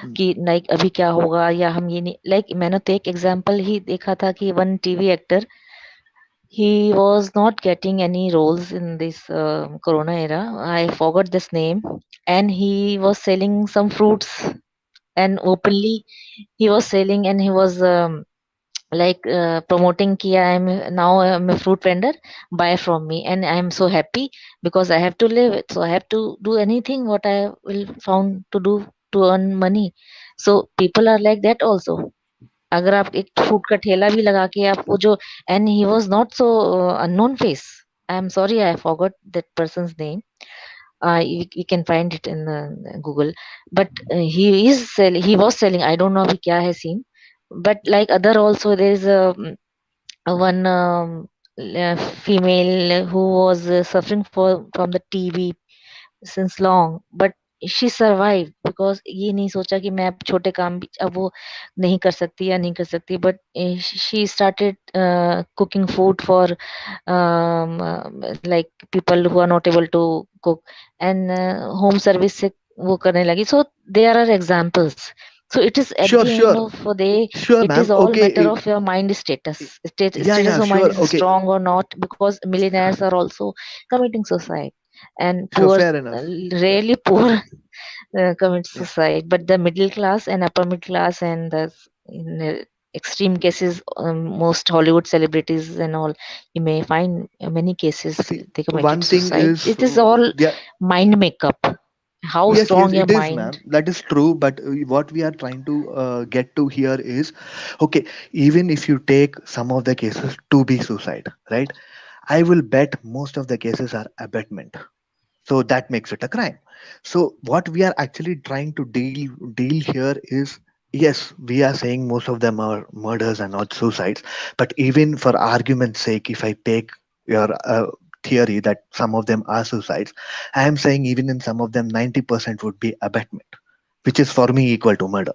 mm, कि like अभी क्या होगा या हम ये नहीं like मैंने तो एक example ही देखा था कि one TV actor he was not getting any roles in this corona era. I forgot this name and he was selling some fruits and openly he was selling and he was like promoting ki I'm now I'm a fruit vendor, buy from me and I'm so happy because I have to live it, so I have to do anything what I will found to do to earn money. So people are like that also. अगर आप एक fruit का ठेला भी लगा के आप वो जो and he was not so unknown face. I'm sorry I forgot that person's name. You can find it in Google, but he was selling, I don't know अभी क्या है scene, but like other also there is one female who was suffering from the TB since long, but she survived because ये नहीं सोचा कि मैं अब छोटे काम भी अब वो नहीं कर सकती या नहीं कर सकती, but she started cooking food for like people who are not able to cook and home service से वो करने लगी. So there are examples. So it is at sure, the end sure, of the day, sure, it is ma'am. all Okay, matter of your mind status. yeah, Status yeah, of mind sure. is Okay, strong or not because millionaires are also committing suicide and sure, poor, fair enough. Yeah, rarely poor commit yeah. suicide, but the middle class and upper middle class and the in extreme cases, most Hollywood celebrities and all, you may find many cases See, they committed one thing suicide. is, It is all yeah, mind makeup. How yes, strong yes, your it is, mind. ma'am. That is true. But what we are trying to get to here is, okay, even if you take some of the cases to be suicide, right? I will bet most of the cases are abetment. So that makes it a crime. So what we are actually trying to deal here is, yes, we are saying most of them are murders and not suicides, but even for argument's sake, if I take your theory that some of them are suicides, I am saying even in some of them 90% would be abetment, which is for me equal to murder.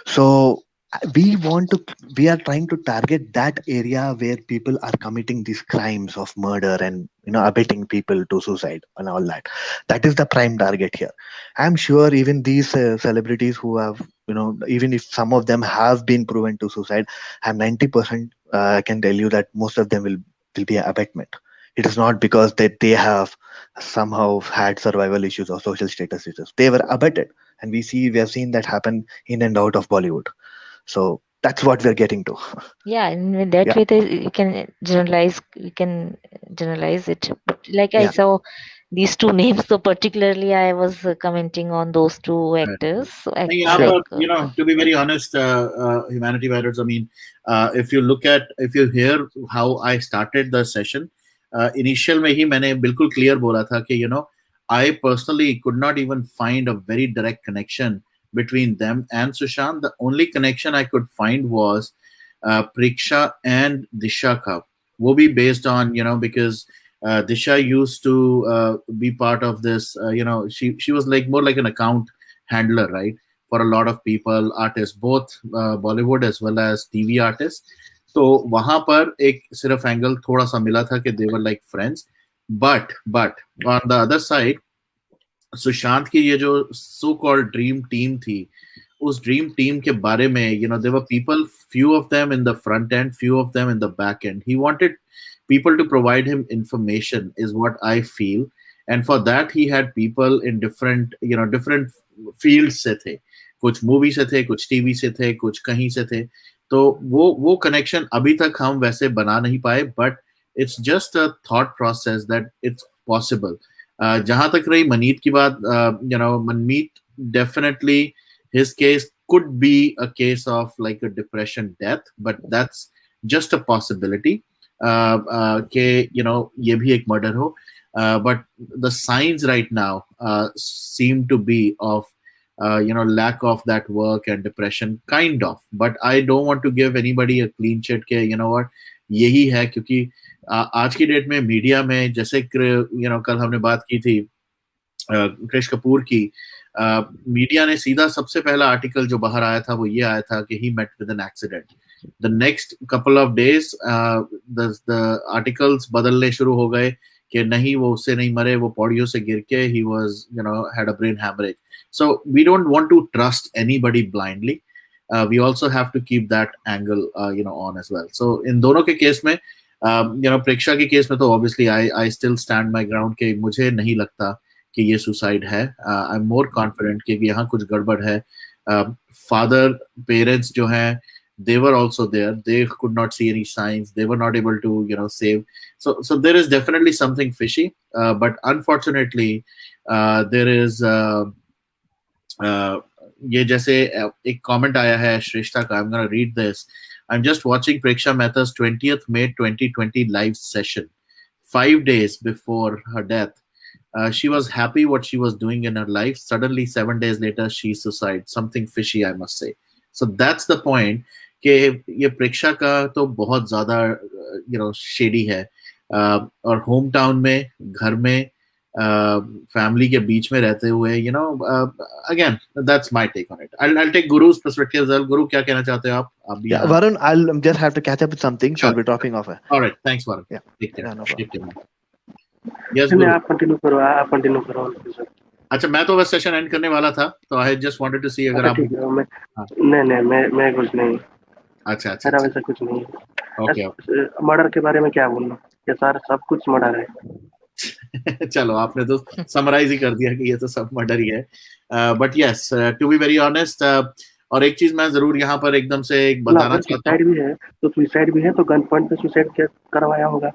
So we want to we are trying to target that area where people are committing these crimes of murder and abetting people to suicide and all that. That is the prime target here. I'm sure even these celebrities who have even if some of them have been proven to suicide, and 90%, I can tell you that most of them will be abetment. It is not because that they have somehow had survival issues or social status issues. They were abetted, and we have seen that happen in and out of Bollywood. So that's what we're getting to. Yeah, in that Yeah, way, we can generalize it. But like I yeah, saw these two names, so particularly I was commenting on those two Right. actors. So नहीं, यहाँ sure. पर, to be very honest, humanity matters. I mean, if you hear how I started the session, initial में ही मैंने बिल्कुल clear बोला था कि I personally could not even find a very direct connection between them and Sushant. The only connection I could find was Preksha and Disha ka. वो भी based on, because Disha used to be part of this. She was like more like an account handler, right? For a lot of people, artists, both Bollywood as well as TV artists. तो वहां पर एक सिर्फ angle थोड़ा सा मिला था कि they were like friends, but on the other side, Sushant की ये जो सो कॉल्ड ड्रीम टीम थी, उस ड्रीम टीम के बारे में, there were people, few of them in the front end, few of them in the back end. He wanted people to provide him information, is what I feel. And for that he had people in different fields से थे, कुछ movie से थे, कुछ TV से थे, कुछ कहीं से थे. तो वो कनेक्शन अभी तक हम वैसे बना नहीं पाए, but it's just a thought process that it's possible. जहां तक रही मनीत की बात, मनमीत, definitely his case could be a case of like a depression death, but that's just a possibility. के ये भी एक murder हो, but the signs right now seem to be of lack of that work and depression, kind of. But I don't want to give anybody a clean sheet के what यही है, क्योंकि आज की डेट में मीडिया में, जैसे कल हमने बात की थी कृष कपूर की, मीडिया ने सीधा सबसे पहला आर्टिकल जो बाहर आया था वो ये आया था कि he met with an accident. The next couple of days the articles बदलने शुरू हो गए कि नहीं, वो उससे नहीं मरे, वो पौड़ियों से गिर के he was had a brain haemorrhage. So we don't want to trust anybody blindly. We also have to keep that angle on as well. So in दोनों के केस में, प्रेक्षा के केस में तो obviously I still stand my ground कि मुझे नहीं लगता कि ये सुसाइड है. आई एम मोर कॉन्फिडेंट कि यहाँ कुछ गड़बड़ है. फादर, पेरेंट्स जो हैं, they were also there, they could not see any signs, they were not able to save. So there is definitely something fishy, but unfortunately there is ये जैसे एक कमेंट आया है श्रेष्ठा का. I'm gonna read this. I'm just watching Preksha Mehta's 20th May 2020 live session 5 days before her death. She was happy what she was doing in her life. Suddenly 7 days later she suicide. Something fishy, I must say. So that's the point कि ये प्रेक्षा का तो बहुत ज्यादा shady है. और home town में, घर में, फैमिली के बीच में रहते हुए, again, that's my take on it. I'll take Guru's perspective as well. Guru, क्या कहना चाहते हो आप भी? Yeah, Varun, I'll just have to catch up with something, so I'll be dropping off. All right, thanks Varun. Yeah. Take care. Yeah, no problem. Take care. Yes, Guru. आप continue करो. अच्छा, मैं तो बस सेशन एंड करने वाला था, तो आई जस्ट वांटेड टू सी अगर आप. ठीक है, मैं कुछ नहीं. अच्छा, मेरा वैसा कुछ नहीं है. ओके. मर्डर के बारे में क्या बोलना, ये सारा सब कुछ मर्डर है. चलो, आपने तो समराइज ही कर दिया कि ये तो सब मर्डर ही है. But yes, to be very honest, और एक चीज मैं जरूर यहाँ पर एकदम से एक बताना चाहता हूँ. सुसाइड भी है तो गन पॉइंट पे सुसाइड क्या करवाया होगा.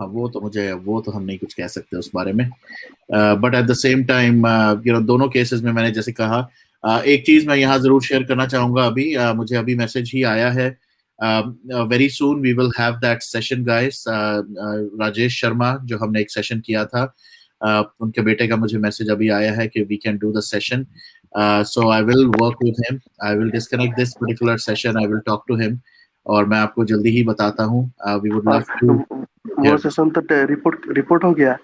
हाँ, वो तो हम नहीं कुछ कह सकते उस बारे में. But at the same time दोनों केसेस में मैंने जैसे कहा, एक चीज मैं यहाँ जरूर शेयर करना चाहूंगा. अभी मुझे अभी मैसेज ही आया है. Very soon we will have that session guys. Rajesh Sharma जो हमने एक सेशन किया था, उनके बेटे का मुझे मैसेज अभी आया है कि we can do the session. So I will work with him. I will disconnect this particular session. I will talk to him और मैं आपको जल्दी ही बताता हूँ. We would love to. वो सेशन तो रिपोर्ट हो गया.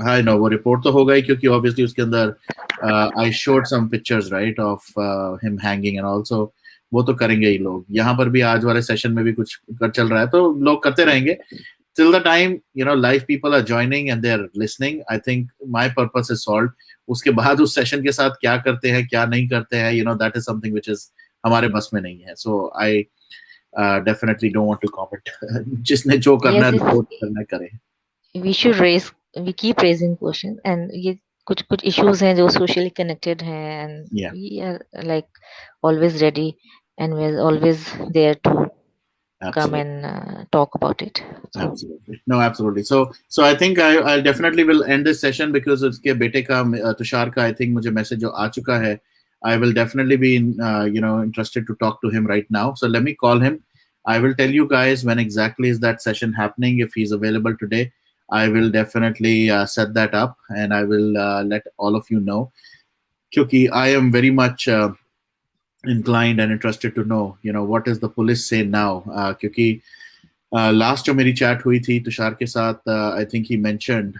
हाँ, नो, वो रिपोर्ट तो हो गई क्योंकि ऑब्वियसली उसके अंदर I showed some pictures right of him hanging and also. वो तो करेंगे ही लोग. यहाँ पर भी आज वाले सेशन में भी कुछ चल रहा है, तो लोग करते रहेंगे. till the time live people are joining and they're listening, I think my purpose is solved. उसके बाद उस सेशन के साथ क्या करते हैं क्या नहीं करते हैं, that is something which is हमारे बस में नहीं है. So I definitely don't want to comment. जिसने जो करना Yes, है yes. जो करना है करे. We keep raising questions, and ये कुछ issues हैं जो socially connected हैं, and Yeah. we are like always ready, and we're always there to come Absolutely. and talk about it. So Absolutely. No, absolutely. So I think I definitely will end this session because उसके बेटे का तुषार का I think मुझे message जो आ चुका है. I will definitely be interested to talk to him right now. So let me call him. I will tell you guys when exactly is that session happening. If he's available today, I will definitely set that up and I will let all of you know. Because I am very much inclined and interested to know, what is the police say now. क्योंकि last जो मेरी chat हुई थी तुषार के साथ, I think he mentioned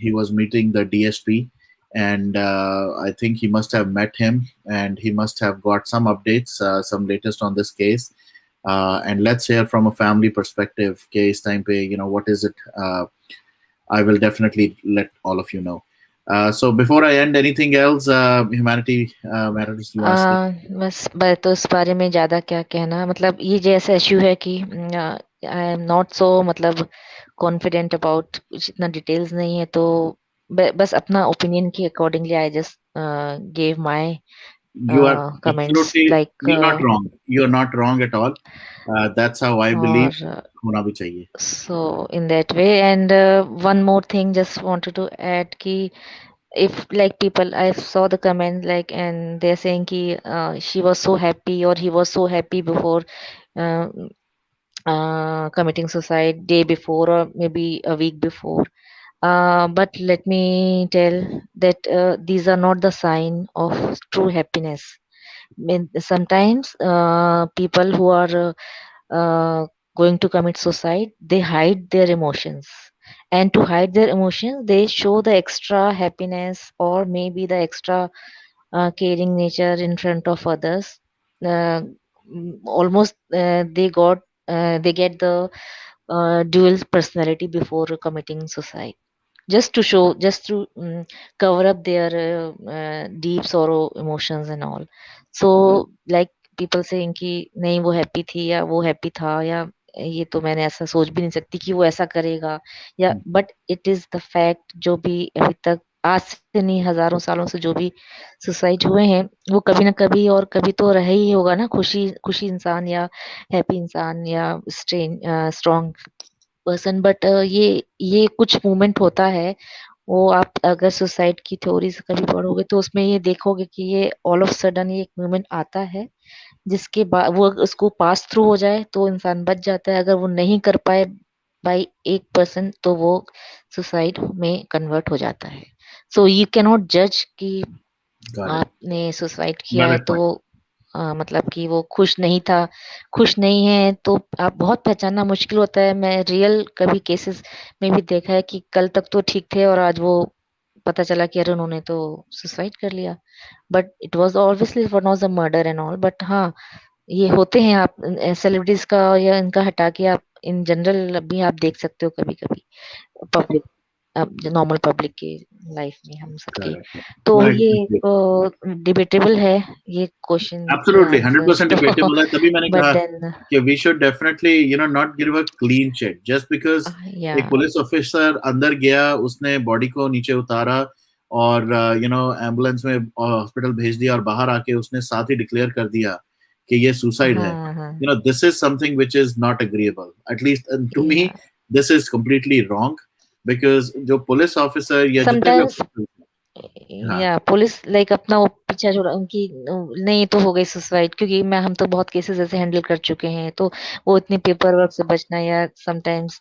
he was meeting the DSP and I think he must have met him and he must have got some updates, some latest on this case. And let's hear from a family perspective case time pe, what is it. I will definitely let all of you know. So before I end, anything else humanity matters you want to say? बस तो इस बारे में ज्यादा क्या कहना, मतलब ये जैसा इश्यू है कि आई एम नॉट सो मतलब कॉन्फिडेंट अबाउट, कुछ इतना डिटेल्स नहीं है, तो बस अपना ओपिनियन के accordingly I just gave my You are comments absolutely, like you're not wrong. You're not wrong at all. That's how I believe और होना भी चाहिए. so in that way. And one more thing just wanted to add कि if like people, I saw the comment like, and they're saying ki she was so happy or he was so happy before uh, committing suicide, day before or maybe a week before. But let me tell that these are not the sign of true happiness. Mean sometimes people who are going to commit suicide, they hide their emotions, and to hide their emotions they show the extra happiness or maybe the extra caring nature in front of others. uh, Almost they get the dual personality before committing suicide, just to show, just to cover up their deep sorrow emotions and all. So like people saying कि नहीं वो happy थी या वो happy था, या ये तो मैंने ऐसा सोच भी नहीं सकती कि वो ऐसा करेगा, या but it is the fact, जो भी अभी तक आज से नहीं हजारों सालों से जो भी सुसाइड हुए हैं, वो कभी ना कभी और कभी तो रहा ही होगा ना, खुशी खुशी इंसान या हैप्पी इंसान या स्ट्रॉन्ग पर्सन। बट ये कुछ मोमेंट होता है, वो आप अगर सुसाइड की थ्योरी से कभी पढ़ोगे तो उसमें ये देखोगे कि ये ऑल ऑफ सडन ये एक मोमेंट आता है, जिसके बाद वो उसको पास थ्रू हो जाए तो इंसान बच जाता है, अगर वो नहीं कर पाए बाई 1% तो वो सुसाइड में कन्वर्ट हो जाता है। सो यू कैन नॉट जज कि Got it. आपने सुसाइड किया है Valid तो point. मतलब कि वो खुश नहीं था, खुश नहीं है तो आप बहुत पहचानना मुश्किल होता है। मैं रियल कभी केसेस में भी देखा है कि कल तक तो ठीक थे और आज वो पता चला कि अरे उन्होंने तो सुसाइड कर लिया, but it was obviously one was a murder and all. But हाँ, ये होते हैं, आप सेलिब्रिटीज का या इनका हटा के आप इन जनरल भी आप देख सकते हो कभी कभी पब्लिक, नॉर्मल पब्लिक के लाइफ में हम सबके। Correct. तो No, ये exactly. डिबेटेबल है ये क्वेश्चन या Absolutely, आंसर 100% तो debatable है. तभी मैंने बट कहा देन कि we should definitely, not give a clean check just because या एक पुलिस ऑफिसर अंदर गया, उसने बॉडी को नीचे उतारा और एम्बुलेंस में हॉस्पिटल भेज दिया और बाहर आके उसने साथ ही डिक्लेयर कर दिया कि ये सुसाइड है. हाँ हाँ This is something which is not agreeable. At least to me, या this is completely wrong because जो पुलिस ऑफिसर या जितने भी समटाइम्स officers हैं, हाँ, या पुलिस लाइक अपना वो पीछा छोड़ा उनकी, नहीं तो हो गई सुसाइड, क्योंकि मैं हम तो बहुत केसेस ऐसे हैंडल कर चुके हैं, तो वो इतने पेपर वर्क से बचना, या sometimes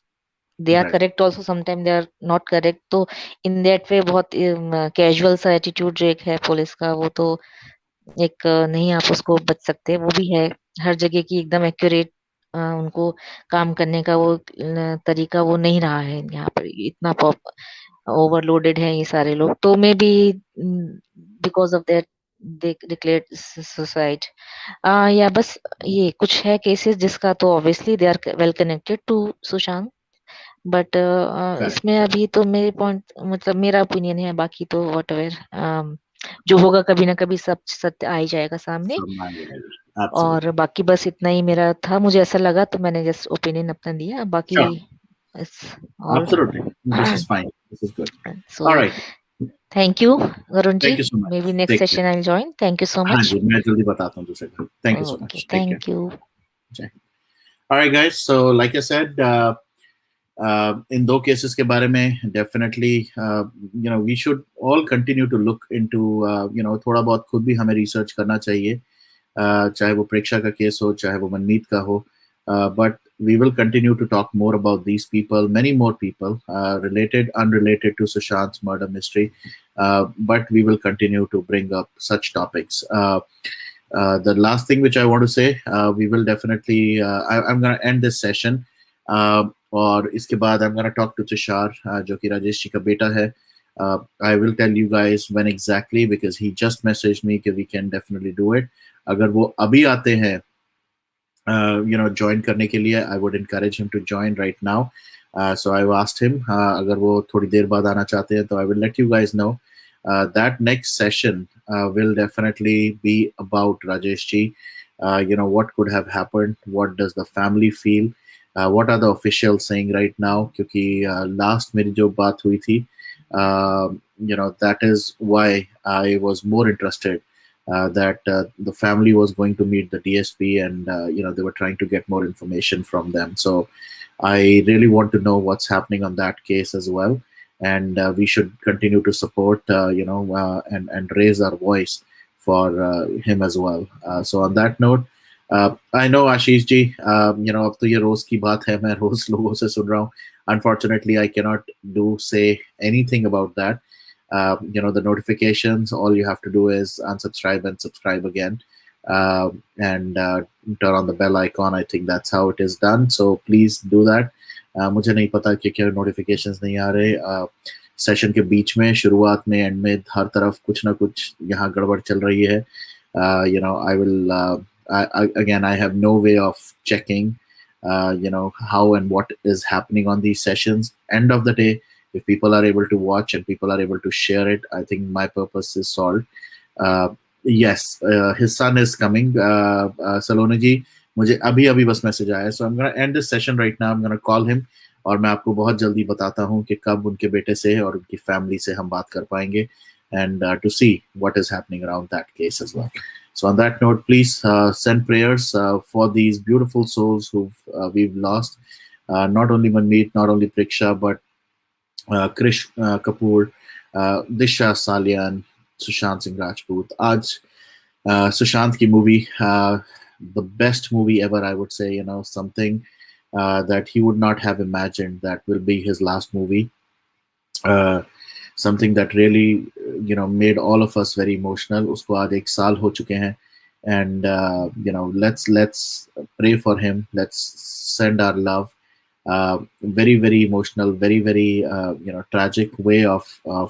they are right, correct also sometime they are not correct, तो इन दैट वे बहुत कैजुअल सा एटीट्यूड जो एक है पुलिस का, वो तो एक नहीं आप उसको बच सकते, वो भी है हर जगह की एकदम एक्यूरेट उनको काम करने का वो तरीका वो नहीं रहा है यहाँ पर, इतना ओवरलोडेड है ये सारे लोग, तो maybe because of that they declared suicide. या बस ये कुछ है केसेस जिसका तो obviously they are well connected to Sushant, but Correct. इसमें अभी तो मेरे पॉइंट मतलब मेरा ओपिनियन है, बाकी तो वट एवर जो होगा कभी ना कभी सब सत्य आ ही जाएगा सामने। So, my और absolutely. बाकी बस इतना ही मेरा था, मुझे ऐसा लगा तो मैंने जस्ट ओपिनियन अपना दिया, बाकी Sure. It's all. Absolutely. This is fine. This is good. So All right. Thank you Varun ji, Thank you so may much. Be next Take care. Session I join. Thank you so हाँ much. जी, मैं जल्दी बताता हूँ दूसरे का. Thank you so okay, much. Take care. Thank you. जय Hind. All right, guys. So, like I said, इन दो cases के बारे में definitely we should all continue to look into थोड़ा बहुत खुद भी हमें रिसर्च करना चाहिए. चाहे वो प्रेक्षा का केस हो, चाहे वो मनमीत का हो, but we will continue to talk more about these people, many more people, related, unrelated to Sushant's murder mystery. But we will continue to bring up such topics. The last thing which I want to say, we will definitely, I'm going to end this session. और इसके बाद I'm going to talk to Tushar, जो कि राजेश जी का बेटा है. I will tell you guys when exactly, because he just messaged me कि we can definitely do it. अगर वो अभी आते हैं join करने के लिए, I would encourage him to join right now. So I've asked him, अगर वो थोड़ी देर बाद आना चाहते हैं तो I will let you guys know. That next session will definitely be about Rajesh ji. What could have happened, what does the family feel, what are the officials saying right now, क्योंकि last मेरी जो बात हुई थी, that is why I was more interested, that the family was going to meet the DSP, and they were trying to get more information from them. So I really want to know what's happening on that case as well, and we should continue to support, and raise our voice for him as well. So on that note, I know Ashish ji, अब तो ये रोज की बात है, मैं रोज लोगों से सुन रहा हूँ. Unfortunately, I cannot say anything about that. The notifications, all you have to do is unsubscribe and subscribe again, and turn on the bell icon. I think that's how it is done, so please do that. मुझे नहीं पता कि क्या notifications नहीं आ रहे. Session के बीच में, शुरुआत में, एंड में, हर तरफ कुछ ना कुछ यहाँ गड़बड़ चल रही है. I will, again, I have no way of checking how and what is happening on these sessions. End of the day, if people are able to watch and people are able to share it, I think my purpose is solved. Yes, his son is coming. Saloni ji, मुझे अभी अभी बस message आया, so I'm gonna end this session right now. I'm gonna call him, और मैं आपको बहुत जल्दी बताता हूँ कि कब उनके बेटे से और उनकी फैमिली से हम बात कर पाएंगे, and to see what is happening around that case as well. So on that note, please send prayers for these beautiful souls who we've lost. Not only Manmeet, not only Preksha, but Krish Kapoor, Disha Salian, Sushant Singh Rajput. आज Sushant की movie, the best movie ever, I would say. Something that he would not have imagined that will be his last movie. Something that really made all of us very emotional. उसको आज 1 साल हो चुके हैं, and let's pray for him. Let's send our love. Very very emotional, very very tragic way of uh,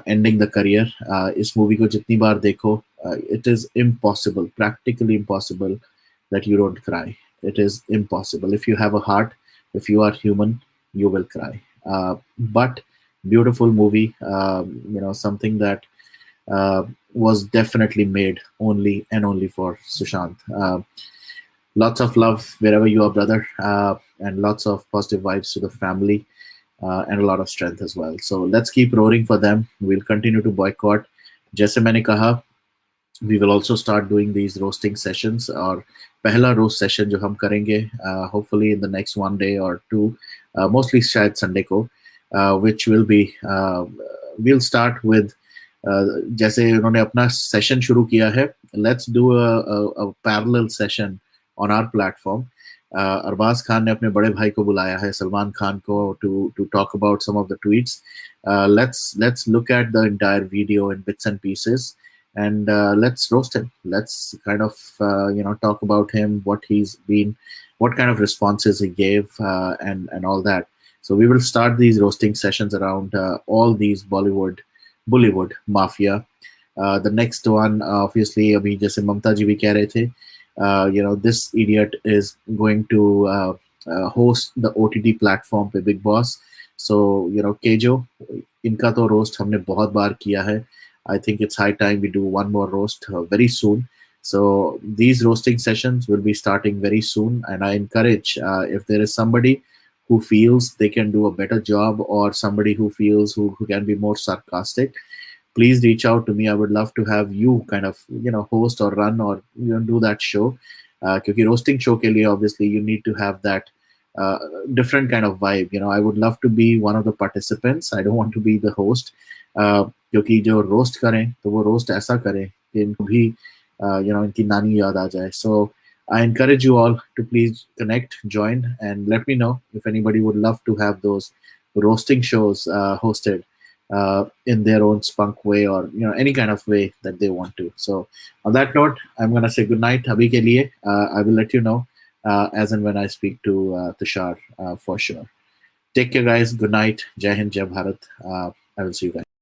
ending the career. इस movie को जितनी बार देखो, it is impossible, practically impossible, that you don't cry. It is impossible. If you have a heart, if you are human, you will cry. But beautiful movie, something that was definitely made only and only for Sushant. Lots of love wherever you are, brother, and lots of positive vibes to the family, and a lot of strength as well. So let's keep roaring for them. We'll continue to boycott. जैसे मैंने कहा, we will also start doing these roasting sessions, और पहला roast session जो हम करेंगे, hopefully in the next 1 day or 2, mostly शायद Sunday को, which will be, we'll start with, जैसे उन्होंने अपना session शुरू किया है, let's do a parallel session on our platform. Arbaaz Khan ने अपने बड़े भाई को बुलाया है, सलमान खान को, to talk about some of the tweets. Let's look at the entire video in bits and pieces, and let's roast him. Let's kind of talk about him, what he's been, what kind of responses he gave, and all that. So we will start these roasting sessions around all these Bollywood mafia. The next one, obviously, अभी जैसे ममता जी भी कह रहे थे, this idiot is going to host the OTT platform पे Big Boss. So Kejo, इनका तो roast हमने बहुत बार किया है. I think it's high time we do one more roast very soon. So these roasting sessions will be starting very soon, and I encourage if there is somebody who feels they can do a better job, or somebody who feels who can be more sarcastic, please reach out to me. I would love to have you kind of host or run or do that show. क्योंकि roasting show के लिए obviously you need to have that uh, different kind of vibe. I would love to be one of the participants. I don't want to be the host. क्योंकि जो roast करें तो वो roast ऐसा करें कि इनको भी इनकी नानी याद आ जाए. So I encourage you all to please connect, join, and let me know if anybody would love to have those roasting shows hosted in their own spunk way, or any kind of way that they want to. So on that note, I'm gonna say good night. Abhi ke liye, I will let you know as and when I speak to Tushar for sure. Take care, guys. Good night. Jai Hind, Jai Bharat. I will see you guys.